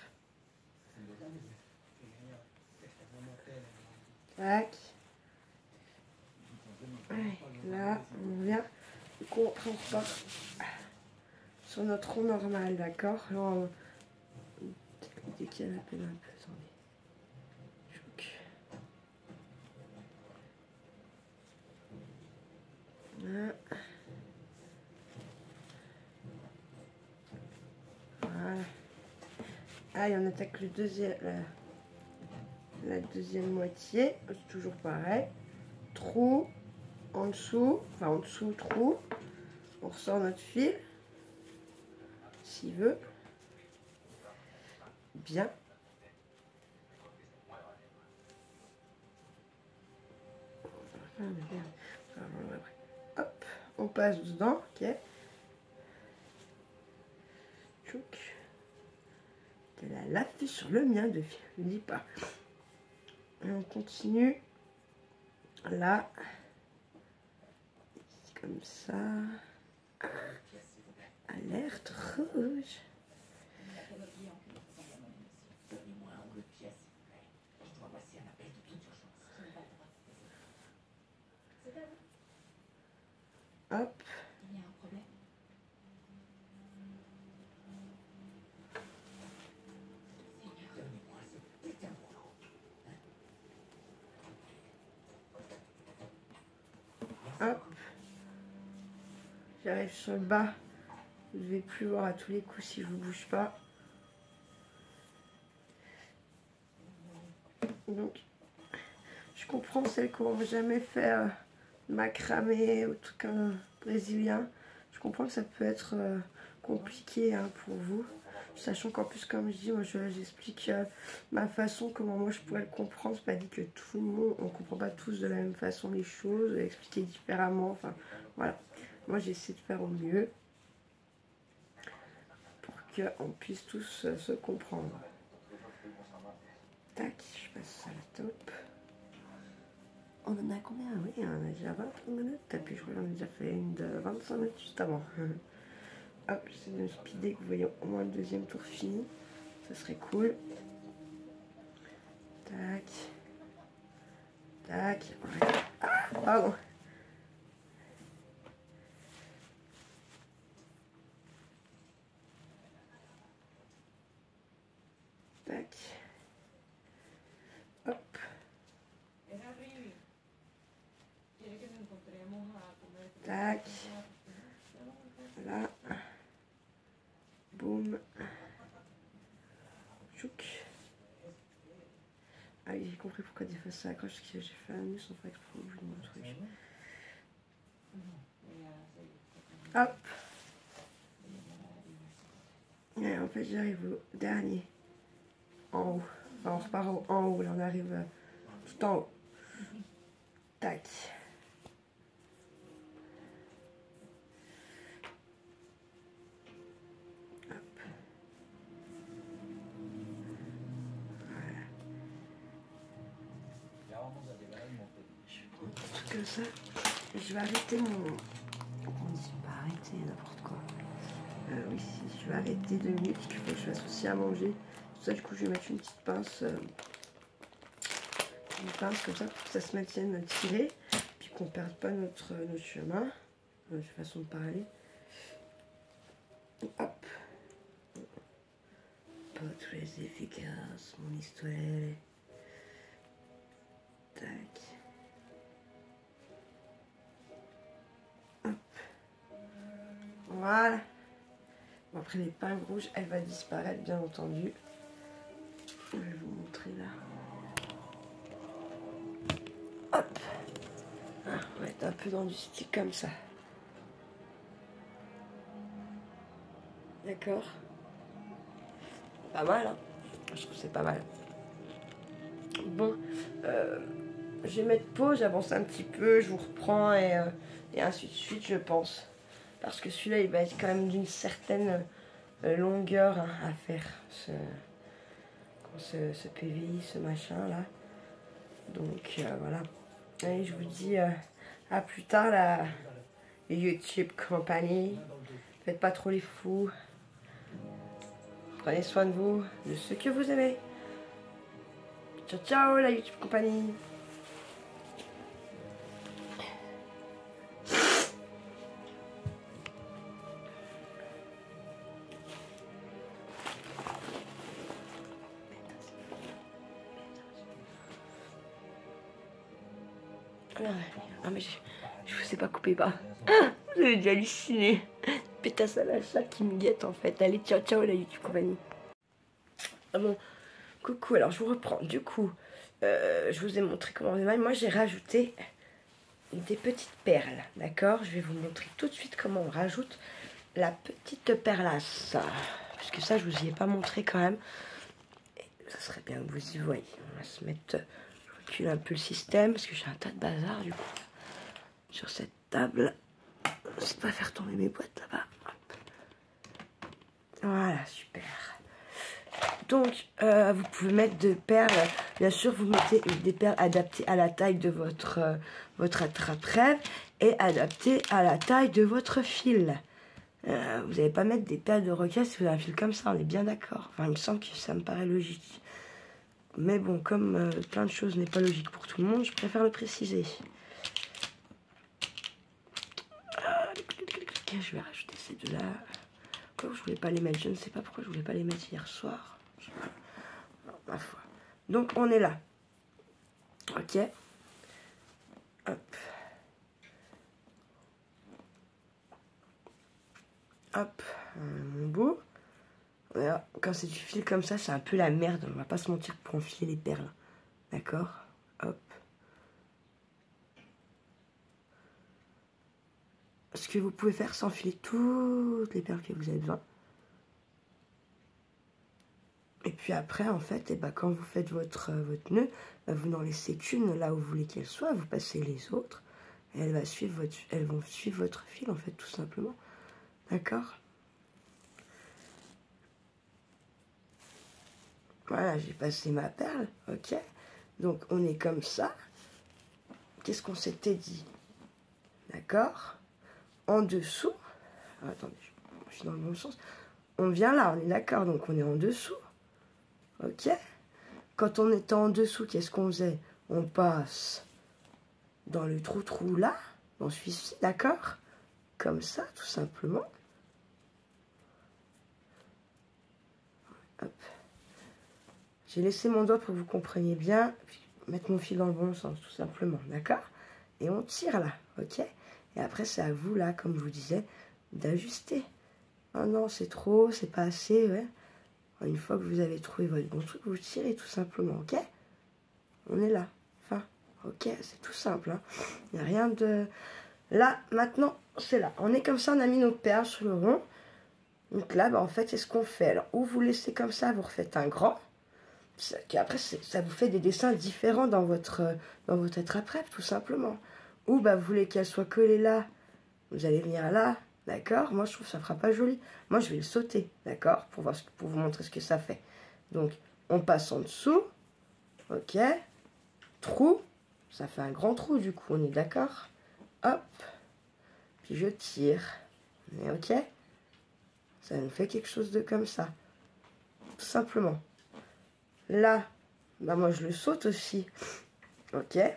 Tac. Là, on vient. On transporte sur notre rond normal, d'accord. Décale à peine un peu, attendez. Là. Voilà. Ah, et on attaque le deuxième, la deuxième moitié. C'est toujours pareil. Trou, en dessous, enfin en dessous, trou. On ressort notre fil, s'il veut. Bien. Hop, on passe dedans, ok. Tchouk. Elle a la fait sur le mien de fil, je ne dis pas. Et on continue. Là. Comme ça. Alerte rouge. Hop. Il y a un problème. Hop. J'arrive sur le bas. Vous ne devez plus voir à tous les coups si je ne bouge pas. Donc, je comprends celles qui n'ont jamais fait macramé ou tout qu'un brésilien. Je comprends que ça peut être compliqué hein, pour vous. Sachant qu'en plus, comme je dis, moi j'explique ma façon, comment moi je pourrais le comprendre. C'est pas dit que tout le monde, on comprend pas tous de la même façon les choses, expliquer différemment. Enfin voilà, moi j'essaie de faire au mieux pour qu'on puisse tous se comprendre. Tac, je passe à la top. On en a combien? Oui, on a déjà 20 minutes. Et puis je crois qu'on a déjà fait une de 25 minutes juste avant. Hop, j'essaie de me speeder que vous voyez au moins le deuxième tour fini. Ça serait cool. Tac. Tac. Ah, pardon. Tac. Hop. Tac. Là. Boum. Chouk. Ah, j'ai compris pourquoi des fois ça accroche, parce que j'ai fait un nœud sans faire exprès au bout de mon truc. Hop. Et en fait, j'arrive au dernier. En haut. Enfin, on repart en haut, là on arrive tout en haut. Tac. Hop. Voilà. Je vais prendre un truc comme ça. Je vais arrêter mon... On dit pas arrêter, n'importe quoi. Oui, si, je vais arrêter 2 minutes, parce qu'il faut que je fasse aussi à manger. Tout ça, du coup, je vais mettre une petite pince. Une pince comme ça pour que ça se maintienne tiré. Puis qu'on ne perde pas notre chemin. Notre façon de parler. Hop. Pas très efficace, mon histoire. Tac. Hop. Voilà. Bon, après l'épingle rouge, elle va disparaître, bien entendu. Je vais vous montrer là. Hop. Ah, on va être un peu dans du style comme ça. D'accord. Pas mal, hein. Je trouve que c'est pas mal. Bon, je vais mettre pause, j'avance un petit peu, je vous reprends et ainsi de suite, je pense. Parce que celui-là, il va être quand même d'une certaine longueur hein, à faire. Ce PVI, ce machin là. Donc voilà. Allez, je vous dis à plus tard, la YouTube Company. Faites pas trop les fous. Prenez soin de vous, de ceux que vous aimez. Ciao, ciao, la YouTube Company. Ah mais je vous ai pas coupé pas. Vous avez déjà halluciné. Pétasse à la chatte qui me guette en fait. Allez, ciao ciao la YouTube Company. Ah bon, coucou, alors je vous reprends. Du coup, je vous ai montré comment on émaille. Moi j'ai rajouté des petites perles, d'accord. Je vais vous montrer tout de suite comment on rajoute la petite perlasse. Parce que ça je vous y ai pas montré quand même. Et ça serait bien que vous y voyez. On va se mettre... Je recule un peu le système parce que j'ai un tas de bazar du coup sur cette table. Je ne pas faire tomber mes boîtes là-bas. Voilà, super. Donc, vous pouvez mettre de perles. Bien sûr, vous mettez des perles adaptées à la taille de votre attrape-rêve et adaptées à la taille de votre fil. Vous n'allez pas mettre des perles de requin si vous avez un fil comme ça, on est bien d'accord. Enfin, il me semble que ça me paraît logique. Mais bon, comme plein de choses n'est pas logique pour tout le monde, je préfère le préciser. Je vais rajouter ces deux-là. Pourquoi je voulais pas les mettre? Je ne sais pas pourquoi je voulais pas les mettre hier soir. Non, ma foi. Donc, on est là. Ok. Hop. Hop. Mon beau. Voilà. Quand c'est du fil comme ça, c'est un peu la merde. On va pas se mentir pour enfiler les perles. D'accord. Hop. ce que vous pouvez faire, c'est enfiler toutes les perles que vous avez besoin. Et puis après, en fait, et ben, quand vous faites votre nœud, ben, vous n'en laissez qu'une là où vous voulez qu'elle soit, vous passez les autres, et elles vont suivre votre fil, en fait, tout simplement. D'accord? Voilà, j'ai passé ma perle, ok? Donc, on est comme ça. Qu'est-ce qu'on s'était dit? D'accord? En dessous, attendez, je suis dans le bon sens. On vient là, on est d'accord, donc on est en dessous. Ok? Quand on était en dessous, qu'est-ce qu'on faisait? On passe dans le trou là, dans celui-ci, d'accord? Comme ça, tout simplement. Hop. J'ai laissé mon doigt pour que vous compreniez bien, puis mettre mon fil dans le bon sens, tout simplement, d'accord? Et on tire là, ok? Et après, c'est à vous, là, comme je vous disais, d'ajuster. Ah non, c'est trop, c'est pas assez, ouais. Une fois que vous avez trouvé votre bon truc, vous tirez tout simplement, ok? On est là, enfin, ok, c'est tout simple, hein. Il n'y a rien de... Là, maintenant, c'est là. On est comme ça, on a mis nos perles sur le rond. Donc là, bah, en fait, c'est ce qu'on fait. Alors, ou vous laissez comme ça, vous refaites un grand. Après, ça vous fait des dessins différents dans votre attrape-rêve, tout simplement. Ou bah, vous voulez qu'elle soit collée là, vous allez venir là, d'accord? Moi, je trouve que ça ne fera pas joli. Moi, je vais le sauter, d'accord? Pour vous montrer ce que ça fait. Donc, on passe en dessous, ok? Trou, ça fait un grand trou, du coup, on est d'accord? Hop, puis je tire, on est ok? Ça nous fait quelque chose de comme ça, tout simplement. Là, bah moi je le saute aussi, ok? Et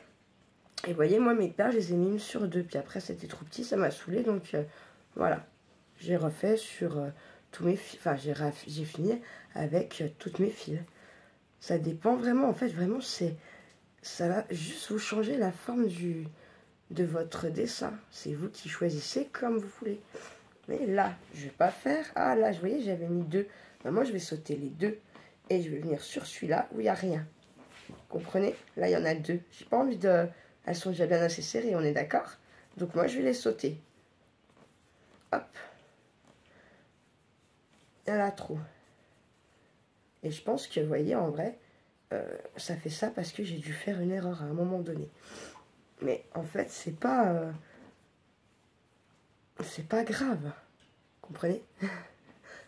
vous voyez, moi mes perles, je les ai mis une sur deux, puis après c'était trop petit, ça m'a saoulé, donc voilà. J'ai refait sur tous mes fils, enfin j'ai fini avec toutes mes fils. Ça dépend vraiment, en fait, vraiment, ça va juste vous changer la forme de votre dessin. C'est vous qui choisissez comme vous voulez. Mais là, je vais pas faire... Ah, là, vous voyez, j'avais mis deux. Ben, moi, je vais sauter les deux. Et je vais venir sur celui-là où il n'y a rien. Vous comprenez? Là, il y en a deux. J'ai pas envie de... Elles sont déjà bien assez serrées, on est d'accord? Donc, moi, je vais les sauter. Hop. Il y en a trop. Et je pense que, vous voyez, en vrai, ça fait ça parce que j'ai dû faire une erreur à un moment donné. Mais, en fait, c'est pas grave. Vous comprenez?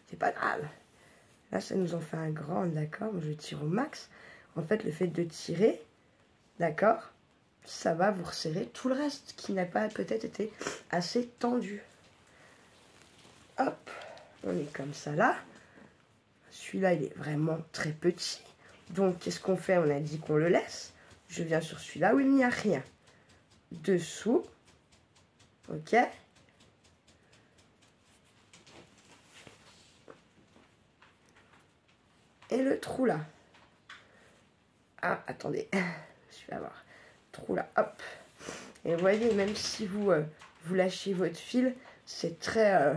C'est pas grave. Là, ça nous en fait un grand, d'accord? Je tire au max. En fait, le fait de tirer, d'accord, ça va vous resserrer tout le reste qui n'a pas peut-être été assez tendu. Hop, on est comme ça là. Celui-là, il est vraiment très petit. Donc, qu'est-ce qu'on fait? On a dit qu'on le laisse. Je viens sur celui-là où il n'y a rien. Dessous. Ok. Et le trou là. Ah, attendez. Je vais avoir trou là. Hop. Et vous voyez, même si vous lâchez votre fil, c'est très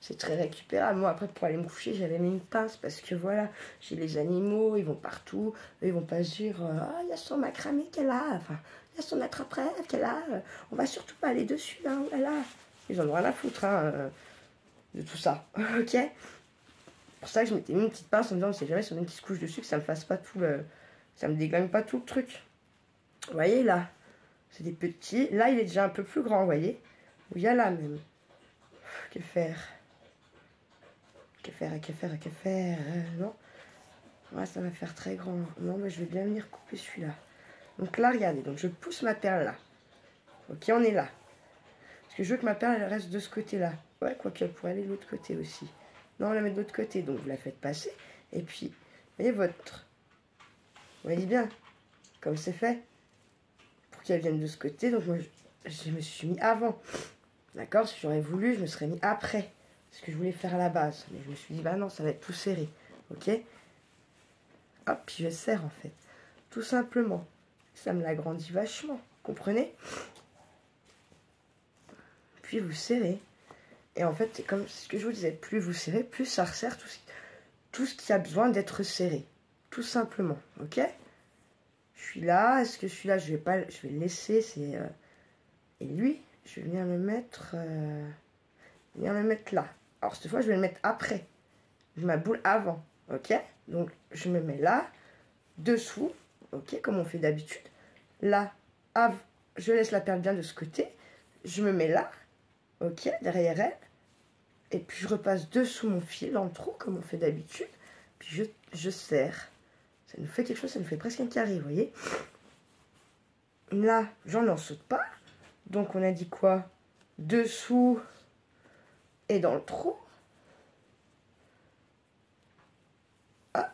récupérable. Moi, après, pour aller me coucher, j'avais mis une pince parce que voilà, j'ai les animaux, ils vont partout. Eux, ils vont pas se dire ah, il y a son macramé qu'elle a. Enfin, il y a son attrape-rêve qu'elle a. On va surtout pas aller dessus, là. Oh là là. Ils en ont rien à foutre, hein, de tout ça. Ok? Pour ça que je m'étais mis une petite pince en me disant, c'est jamais si on a une qui se couche dessus, que ça me fasse pas tout le... Ça me déglingue pas tout le truc. Vous voyez, là, c'est des petits. Là, il est déjà un peu plus grand, vous voyez. Il y a là, même. Que faire? Non. Ouais, ça va faire très grand. Non, mais je vais bien venir couper celui-là. Donc là, regardez. Donc, je pousse ma perle là. Ok, on est là. Parce que je veux que ma perle, elle reste de ce côté-là. Ouais, quoique, elle pourrait aller de l'autre côté aussi. Non, on la met de l'autre côté, donc vous la faites passer. Et puis, vous voyez votre... Vous voyez bien, comme c'est fait, pour qu'elle vienne de ce côté. Donc moi, je me suis mis avant. D'accord? Si j'aurais voulu, je me serais mis après. Ce que je voulais faire à la base. Mais je me suis dit, bah non, ça va être tout serré. Ok? Hop, puis je serre en fait. Tout simplement. Ça me l'agrandit vachement. Comprenez? Puis vous serrez. Et en fait, c'est comme ce que je vous disais, plus vous serrez, plus ça resserre tout ce qui a besoin d'être serré. Tout simplement, ok? Je suis là, est-ce que celui-là, je vais le laisser, c'est... et lui, je vais venir le mettre, là. Alors cette fois, je vais le mettre après. Ma boule avant, ok? Donc, je me mets là, dessous, ok? Comme on fait d'habitude. Là, je laisse la perle bien de ce côté. Je me mets là, ok? Derrière elle. Et puis, je repasse dessous mon fil dans le trou, comme on fait d'habitude. Puis, je serre. Ça nous fait quelque chose, ça nous fait presque un carré, vous voyez? Là, j'en saute pas. Donc, on a dit quoi? Dessous et dans le trou. Hop.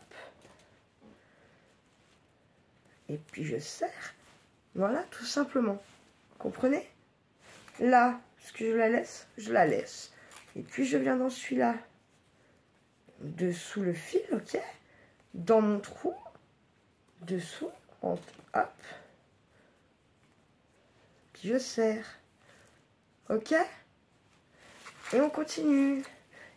Et puis, je serre. Voilà, tout simplement. Comprenez? Là, est-ce que je la laisse? Je la laisse. Et puis, je viens dans celui-là. Dessous le fil, ok? Dans mon trou. Dessous. Hop. Puis, je serre. Ok? Et on continue.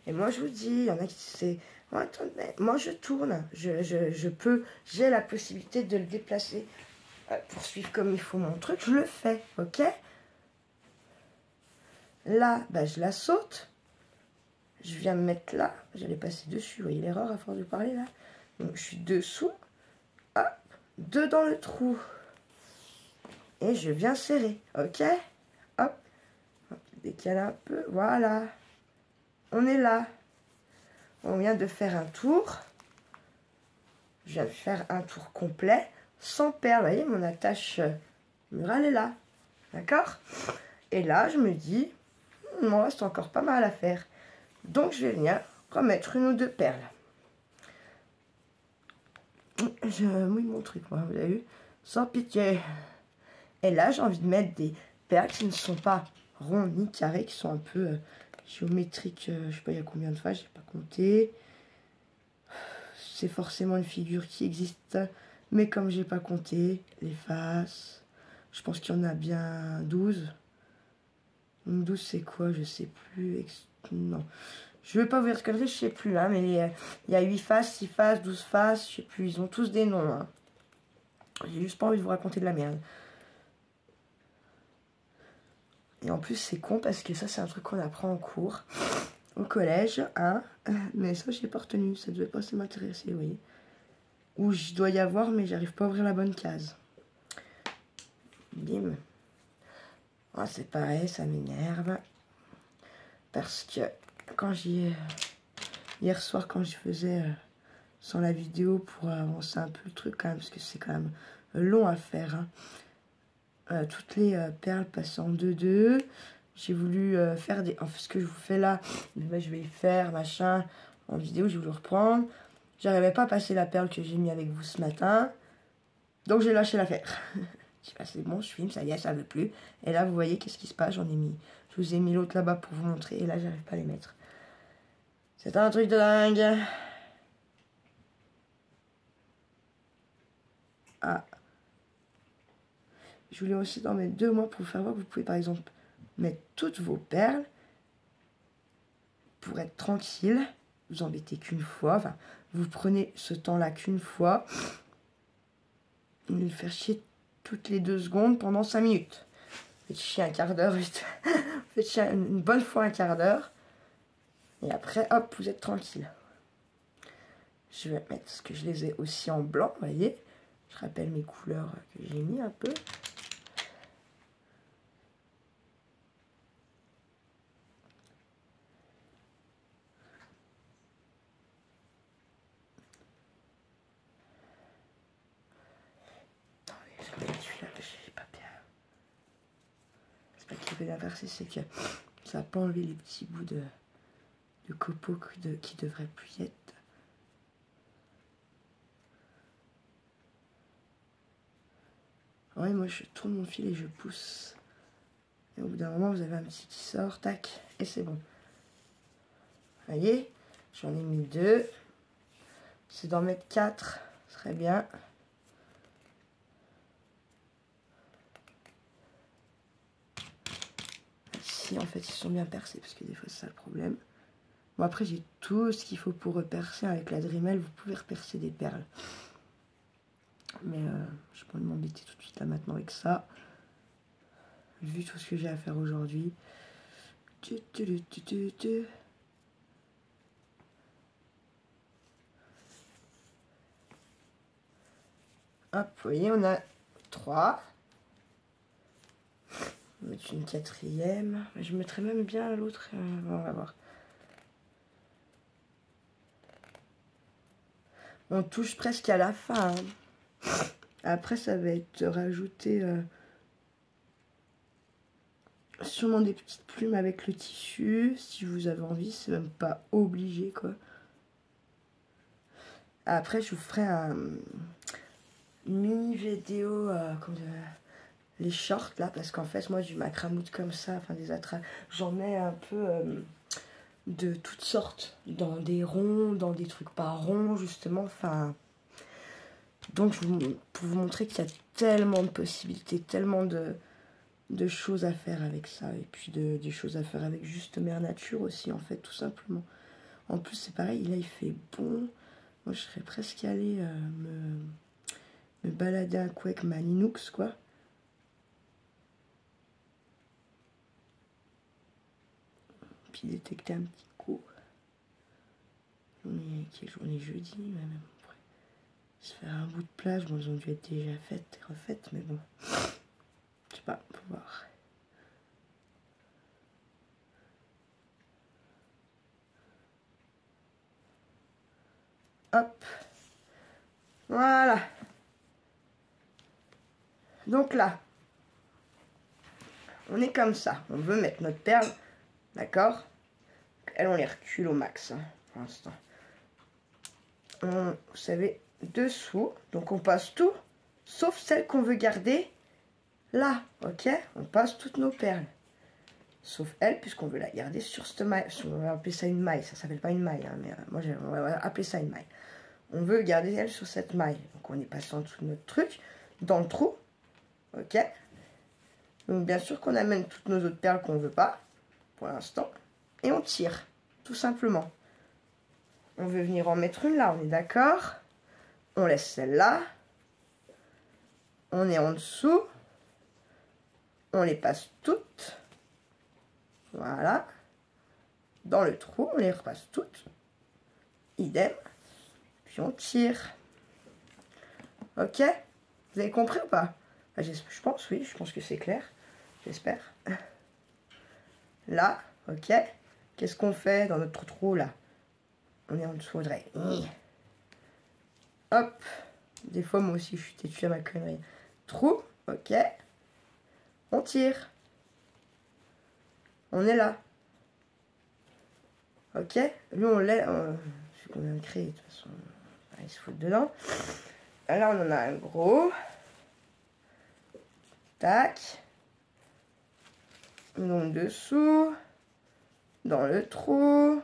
Et moi, je vous dis, il y en a qui c'est... Attendez, moi, je tourne. J'ai la possibilité de le déplacer pour suivre comme il faut mon truc. Je le fais, ok? Là, bah, je la saute. Je viens me mettre là. J'allais passer dessus. Vous voyez l'erreur à force de parler, là? Donc, je suis dessous. Hop. Deux dans le trou. Et je viens serrer, ok? Hop. Décaler un peu. Voilà. On est là. On vient de faire un tour. Je viens de faire un tour complet sans perle. Vous voyez, mon attache murale est là. D'accord? Et là, je me dis, il m'en reste encore pas mal à faire. Donc, je vais venir remettre une ou deux perles. Je mouille mon truc, moi, vous avez vu? Sans pitié. Et là, j'ai envie de mettre des perles qui ne sont pas ronds ni carrés, qui sont un peu géométriques. Je sais pas, il y a combien de faces, j'ai pas compté. C'est forcément une figure qui existe, mais comme j'ai pas compté les faces, je pense qu'il y en a bien 12. 12 c'est quoi? Je sais plus. Non. Je vais pas vous dire ce que je sais plus, hein, mais il y a 8 faces, 6 faces, 12 faces, je sais plus, ils ont tous des noms. Hein. J'ai juste pas envie de vous raconter de la merde. Et en plus, c'est con parce que ça, c'est un truc qu'on apprend en cours au collège, hein. Mais ça, j'ai pas retenu. Ça devait pas m'intéresser, vous voyez. Ou je dois y avoir, mais j'arrive pas à ouvrir la bonne case. Bim. Ah, c'est pareil, ça m'énerve. Parce que quand hier soir, quand je faisais sans la vidéo pour avancer un peu le truc quand même, parce que c'est quand même long à faire, hein. Toutes les perles passent en 2-2. J'ai voulu faire des... Enfin, ce que je vous fais là, ben, je vais y faire, machin, en vidéo, j'ai voulu reprendre. J'arrivais pas à passer la perle que j'ai mis avec vous ce matin. Donc, j'ai lâché l'affaire. Je dis, bah, c'est bon, je filme, ça y est, ça veut plus. Et là, vous voyez, qu'est-ce qui se passe? J'en ai mis... Je vous ai mis l'autre là-bas pour vous montrer. Et là, j'arrive pas à les mettre. C'est un truc de dingue. Ah. Je voulais aussi en mettre 2 mois pour vous faire voir que vous pouvez par exemple mettre toutes vos perles pour être tranquille. Vous embêtez qu'une fois. Enfin, vous prenez ce temps-là qu'une fois. Vous le faire chier toutes les 2 secondes pendant 5 minutes. Faites chier un quart d'heure vite. Faites chier une bonne fois un quart d'heure. Et après, hop, vous êtes tranquille. Je vais mettre ce que je les ai aussi en blanc, vous voyez. Je rappelle mes couleurs que j'ai mis un peu. Bien versé, c'est que ça n'a pas enlevé les petits bouts de copeaux qui devraient plus y être. Ouais, moi je tourne mon fil et je pousse. Et au bout d'un moment, vous avez un petit qui sort, tac, et c'est bon. Vous voyez, j'en ai mis 2. C'est d'en mettre 4, ce serait bien. En fait, ils sont bien percés parce que des fois, c'est ça le problème. Bon, après, j'ai tout ce qu'il faut pour repercer. Avec la Dremel, vous pouvez repercer des perles. Mais je peux m'embêter tout de suite là maintenant avec ça. vu tout ce que j'ai à faire aujourd'hui. Hop, vous voyez, on a 3. On va mettre une 4e. Je mettrais même bien l'autre. On va voir. On touche presque à la fin. Hein. Après, ça va être rajouté sûrement des petites plumes avec le tissu. Si vous avez envie, c'est même pas obligé, quoi. Après, je vous ferai une mini vidéo comme les shorts là, parce qu'en fait, moi, du macramoute comme ça, enfin des attraps, j'en ai un peu de toutes sortes, dans des ronds, dans des trucs pas ronds, justement, enfin. Donc, pour vous montrer qu'il y a tellement de possibilités, tellement de choses à faire avec ça, et puis des choses à faire avec juste Mère Nature aussi, en fait, tout simplement. En plus, c'est pareil, là, il fait bon. Moi, je serais presque allée me balader un coup avec ma Linux, quoi. Puis détecter un petit coup. On est jeudi, même. On pourrait se faire un bout de plage. Bon, elles ont dû être déjà faites et refaites, mais bon. Je sais pas, faut voir. Hop. Voilà. Donc là, on est comme ça. On veut mettre notre perle. D'accord? Elles, on les recule au max, hein, pour l'instant. Vous savez, dessous. Donc, on passe tout, sauf celle qu'on veut garder là. Ok? On passe toutes nos perles. Sauf elle, puisqu'on veut la garder sur cette maille. On va appeler ça une maille. Ça s'appelle pas une maille, hein, mais moi, on va appeler ça une maille. On veut garder elle sur cette maille. Donc, on est passé en dessous de notre truc, dans le trou. Ok? Donc, bien sûr qu'on amène toutes nos autres perles qu'on veut pas, pour l'instant. Et on tire, tout simplement. On veut venir en mettre une là, on est d'accord? On laisse celle-là. On est en dessous. On les passe toutes. Voilà. Dans le trou, on les repasse toutes. Idem. Puis on tire. Ok? Vous avez compris ou pas? Je pense, oui, je pense que c'est clair. J'espère. Là, ok? Qu'est-ce qu'on fait dans notre trou là? On est en dessous, Audrey. Hop. Des fois, moi aussi, je suis têtue à ma connerie. Trou, ok. On tire. On est là. Ok. Lui, on l'est. C'est qu'on vient de créer, de toute façon. Il se fout dedans. Là, on en a un gros. Tac. Donc, dessous. Dans le trou.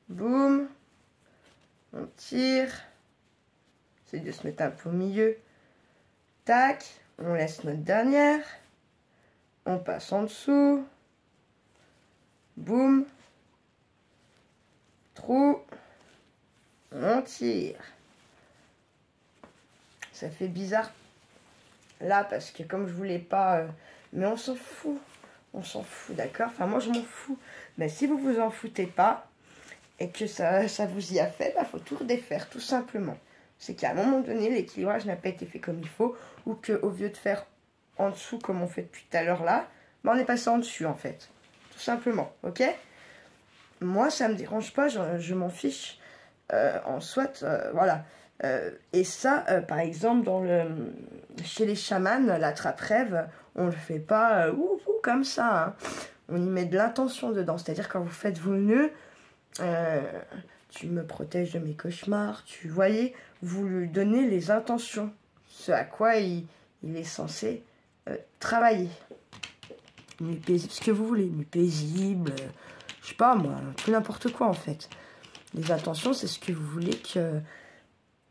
Boum. On tire. C'est de se mettre un peu au milieu. Tac. On laisse notre dernière. On passe en dessous. Boum. Trou. On tire. Ça fait bizarre là parce que comme je voulais pas... mais on s'en fout. On s'en fout, d'accord? Enfin, moi, je m'en fous. Mais si vous vous en foutez pas et que ça vous y a fait, bah, faut tout redéfaire, tout simplement. C'est qu'à un moment donné, l'équilibrage n'a pas été fait comme il faut ou qu'au lieu de faire en dessous comme on fait depuis tout à l'heure là, bah, on est passé en dessus, en fait. Tout simplement, ok? Moi, ça me dérange pas, je m'en fiche. En soit, voilà. Et ça, par exemple, chez les chamans, la trappe-rêve, on le fait pas comme ça. Hein. On y met de l'intention dedans. C'est-à-dire quand vous faites vos nœuds, tu me protèges de mes cauchemars. Tu voyez, vous lui donnez les intentions. Ce à quoi il est censé travailler. Nuit paisible, ce que vous voulez. Nuit paisible, je sais pas moi, tout n'importe quoi en fait. Les intentions, c'est ce que vous voulez que...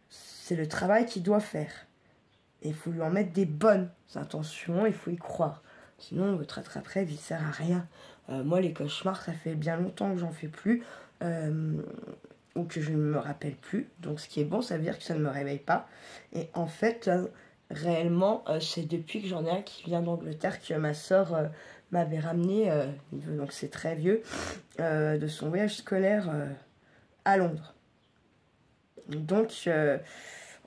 C'est le travail qu'il doit faire. Et il faut lui en mettre des bonnes intentions, il faut y croire. Sinon, votre attrape-rêve, il sert à rien. Moi, les cauchemars, ça fait bien longtemps que j'en fais plus. Ou que je ne me rappelle plus. Donc, ce qui est bon, ça veut dire que ça ne me réveille pas. Et en fait, réellement, c'est depuis que j'en ai un qui vient d'Angleterre que ma soeur m'avait ramené, donc c'est très vieux, de son voyage scolaire à Londres. Donc,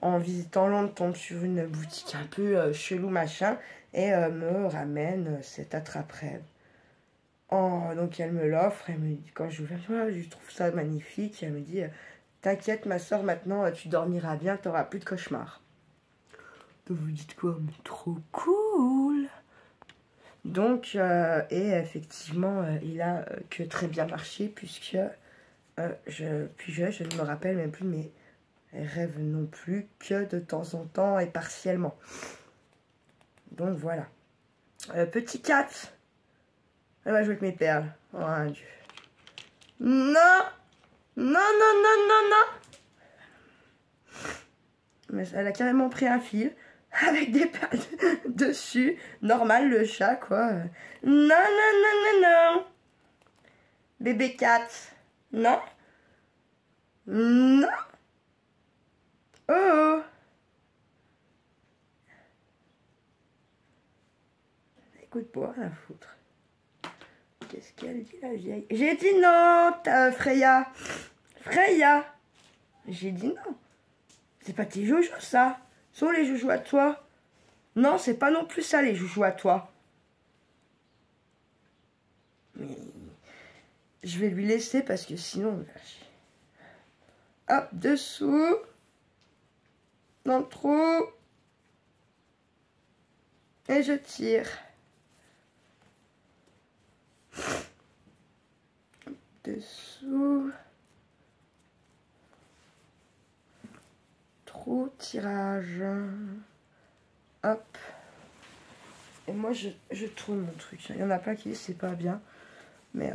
en visitant Londres, on tombe sur une boutique un peu chelou machin et me ramène cette attrape-rêve. Donc elle me l'offre, elle me dit, quand je trouve ça magnifique, elle me dit t'inquiète ma soeur, maintenant tu dormiras bien, t'auras plus de cauchemars. Donc vous dites quoi? Mais trop cool. Donc et effectivement il a que très bien marché puisque je ne me rappelle même plus de mes rêves non plus que de temps en temps et partiellement. Donc voilà. Petit 4. Elle va jouer avec mes perles. Oh mon Dieu. Non. Non, non, non, non, non. Mais elle a carrément pris un fil avec des perles dessus. Normal, le chat, quoi. Non, non, non, non, non. Bébé 4. Non. Non. Oh. Écoute-moi, la foutre. Qu'est-ce qu'elle dit, la vieille? J'ai dit non, Freya. Freya. J'ai dit non. C'est pas tes joujoux, ça. Ce sont les joujoux à toi. Non, c'est pas non plus ça, les joujoux à toi. Mais je vais lui laisser parce que sinon... Hop, dessous. Dans le trou. Et je tire. Dessous. Trou, tirage. Hop. Et moi je tourne mon truc. Il y en a plein qui disent c'est pas bien. Mais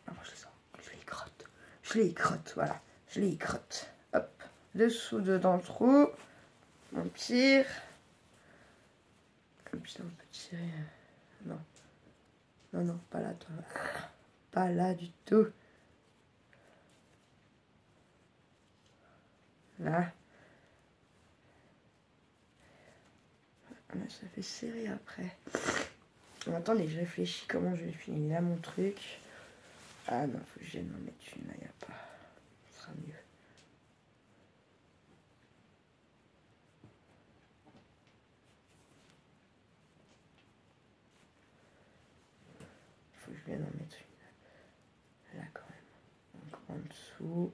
moi je les sens. Je les crotte. Je les crotte, voilà. Je les crotte. Hop. Dessous, dans le trou. On tire. Putain, on peut tirer. Non. Non, non, pas là, toi. Pas là du tout. Là. Ça fait serrer après. Attendez, je réfléchis comment je vais finir là mon truc. Ah non, faut que je vienne m'en mettre une, là, il n'y a pas. Ce sera mieux. Faut que je vienne en mettre une. Là quand même. Donc en dessous.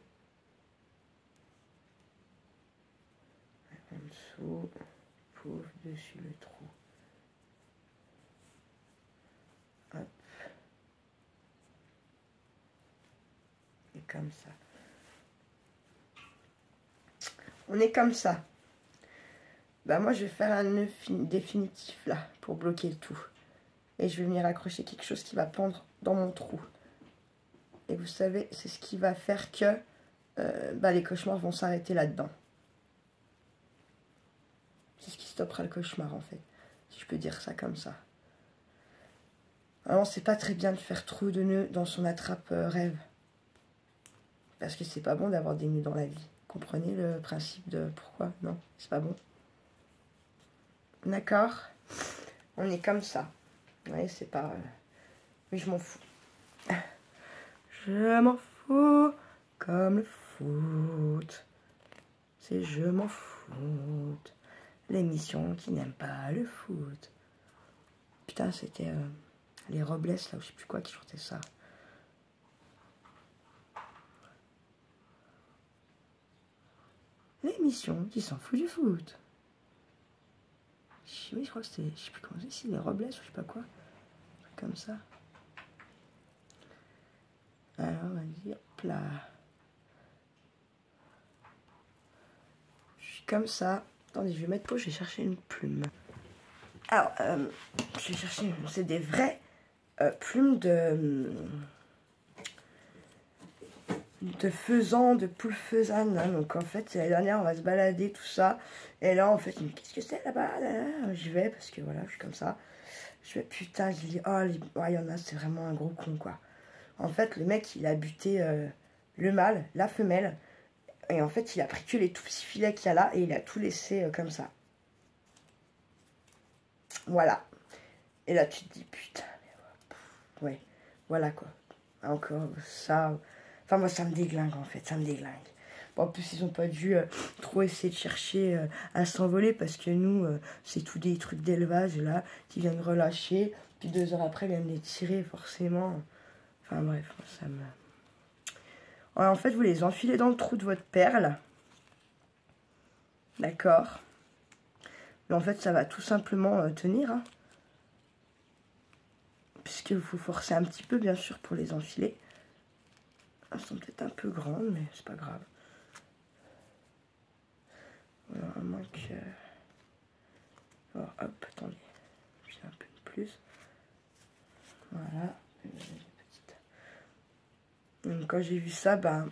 En dessous. Pouf, dessus le trou. Hop. Et comme ça. On est comme ça. Bah moi je vais faire un nœud définitif là pour bloquer le tout. Et je vais venir accrocher quelque chose qui va pendre dans mon trou. Et vous savez, c'est ce qui va faire que les cauchemars vont s'arrêter là-dedans. C'est ce qui stoppera le cauchemar en fait. Si je peux dire ça comme ça. Alors c'est pas très bien de faire trop de nœuds dans son attrape rêve. Parce que c'est pas bon d'avoir des nœuds dans la vie. Comprenez le principe de pourquoi? Non, c'est pas bon. D'accord? On est comme ça. Vous voyez, c'est pas... Mais je m'en fous. Je m'en fous comme le foot. C'est je m'en fous. L'émission qui n'aime pas le foot. Putain, c'était les Robles, là, ou je sais plus quoi, qui chantait ça. L'émission qui s'en fout du foot. Oui, je crois que c'était, je sais plus comment c'est, si les Robles, ou je sais pas quoi. Comme ça. Alors, on va dire, là. Je suis comme ça. Attendez, je vais mettre pause, je vais chercher une plume. Alors, je vais chercher, c'est des vraies plumes de faisan, de poule faisane. Hein. Donc en fait, l'année dernière, on va se balader, tout ça. Et là, en fait, il me dit, qu'est-ce que c'est là-bas? J'y vais parce que voilà, je suis comme ça. Je fais, putain, je dis, oh, il y en a, c'est vraiment un gros con, quoi. En fait, le mec, il a buté le mâle, la femelle. Et en fait, il a pris que les tout petits filets qu'il y a là et il a tout laissé comme ça. Voilà. Et là, tu te dis, putain, ouais, voilà quoi. Encore ça. Enfin, moi, ça me déglingue en fait, ça me déglingue. Bon, en plus, ils ont pas dû trop essayer de chercher à s'envoler parce que nous, c'est tous des trucs d'élevage là qui viennent relâcher. Puis 2 heures après, ils viennent les tirer forcément. Enfin, bref, ça me. Alors, en fait, vous les enfilez dans le trou de votre perle. D'accord. Mais en fait, ça va tout simplement tenir. Hein. Puisqu'il faut forcer un petit peu, bien sûr, pour les enfiler. Elles sont peut-être un peu grandes, mais c'est pas grave. Voilà, à moins que... Alors, hop, attendez. J'ai un peu de plus. Voilà. Donc, quand j'ai vu ça, bah,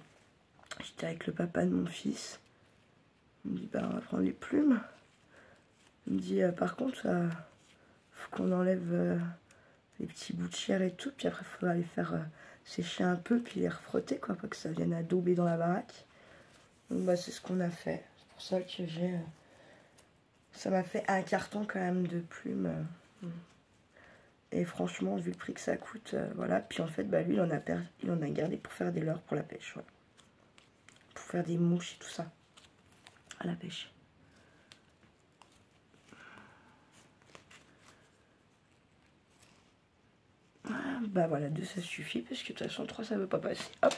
j'étais avec le papa de mon fils. Il me dit, bah, on va prendre les plumes. Il me dit, par contre, faut qu'on enlève les petits bouts de chair et tout. Puis après, il faudra les faire sécher un peu, puis les refrotter, quoi, pour que ça vienne adouber dans la baraque. Donc, bah, c'est ce qu'on a fait. C'est pour ça que j'ai... ça m'a fait un carton, quand même, de plumes. Et franchement, vu le prix que ça coûte, voilà. Puis en fait, bah, lui, il en a gardé pour faire des leurres pour la pêche, voilà. Pour faire des mouches et tout ça. À la pêche. Bah voilà, 2 ça suffit parce que de toute façon 3 ça veut pas passer. Hop.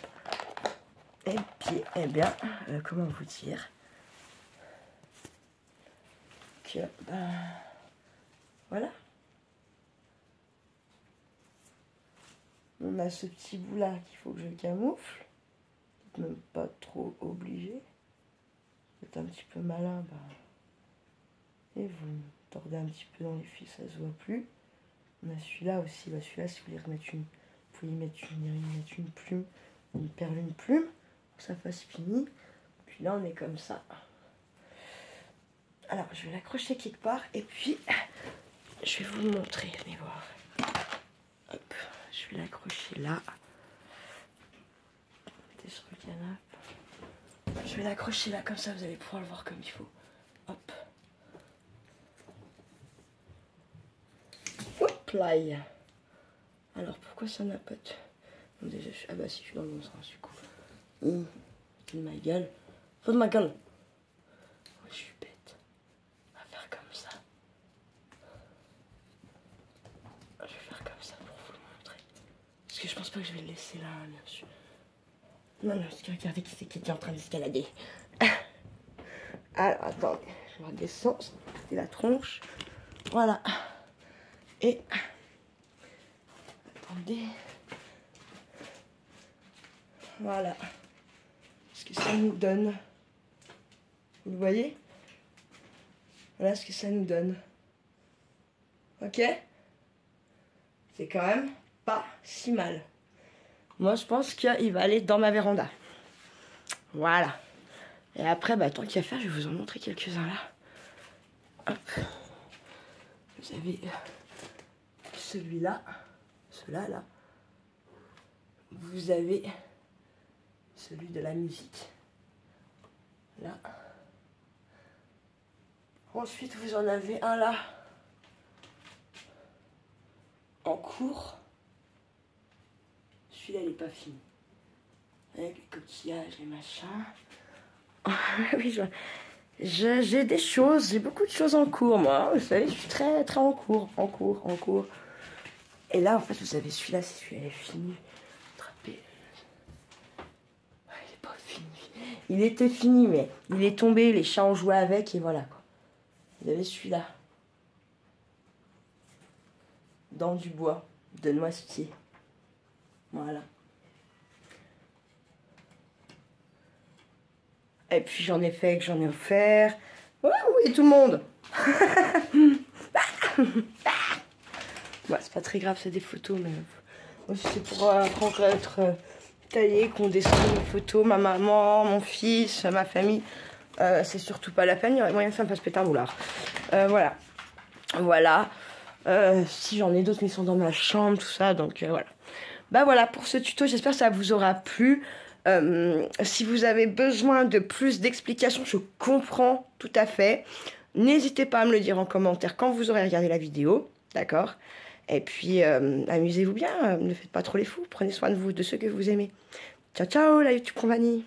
Et puis, eh bien, comment vous dire que, bah, voilà. On a ce petit bout là qu'il faut que je camoufle. Même pas trop obligé. Vous êtes un petit peu malin, bah. Et vous tordez un petit peu dans les fils, ça se voit plus. On a celui-là aussi. Bah, celui-là, si vous voulez remettre une. Vous pouvez y mettre une plume, une perle, une plume, pour que ça fasse fini. Puis là, on est comme ça. Alors, je vais l'accrocher quelque part et puis je vais vous le montrer. Allez voir. Hop, je vais l'accrocher là. Mettez sur le canapé. Je vais l'accrocher là, comme ça, vous allez pouvoir le voir comme il faut. Hop. Hop là. Alors pourquoi ça n'a pas de... Non, déjà, ah bah si, je suis dans le bon sens du coup. De ma gueule. Faut de ma gueule. Oh, je suis bête. On va faire comme ça. Je vais faire comme ça pour vous le montrer. Parce que je pense pas que je vais le laisser là, bien sûr. Non, parce que regardez qui c'est qui était en train d'escalader. Alors, attendez. Je redescends. C'était la tronche. Voilà. Et... attendez. Voilà. Ce que ça nous donne. Vous le voyez? Voilà ce que ça nous donne. Ok? C'est quand même pas si mal. Moi, je pense qu'il va aller dans ma véranda. Voilà. Et après, bah, tant qu'il y a à faire, je vais vous en montrer quelques-uns là. Hop. Vous avez celui-là. Celui-là, là. Vous avez celui de la musique. Là. Ensuite, vous en avez un là. En cours. Celui-là, il n'est pas fini. Avec les coquillages, les machins. Oui, j'ai des choses, j'ai beaucoup de choses en cours, moi. Vous savez, je suis très, très en cours, en cours. Et là, en fait, vous avez celui-là, c'est celui-là, il est fini. Attrapé. Il n'est pas fini. Il était fini, mais il est tombé, les chats ont joué avec, et voilà, quoi. Vous avez celui-là. Dans du bois, de noisetier. Voilà. Et puis j'en ai fait, que j'en ai offert. Ouais, oui, tout le monde. Bah, c'est pas très grave, c'est des photos, mais c'est pour être taillé, qu'on dessine les photos, ma maman, mon fils, ma famille. C'est surtout pas la peine, il y aurait moyen que ça me fasse péter un boulard. Voilà. Voilà. Si j'en ai d'autres, mais ils sont dans ma chambre, tout ça, donc voilà. Bah voilà pour ce tuto, j'espère que ça vous aura plu. Si vous avez besoin de plus d'explications, je comprends tout à fait. N'hésitez pas à me le dire en commentaire quand vous aurez regardé la vidéo, d'accord? Et puis, amusez-vous bien, ne faites pas trop les fous, prenez soin de vous, de ceux que vous aimez. Ciao, ciao, la YouTube compagnie.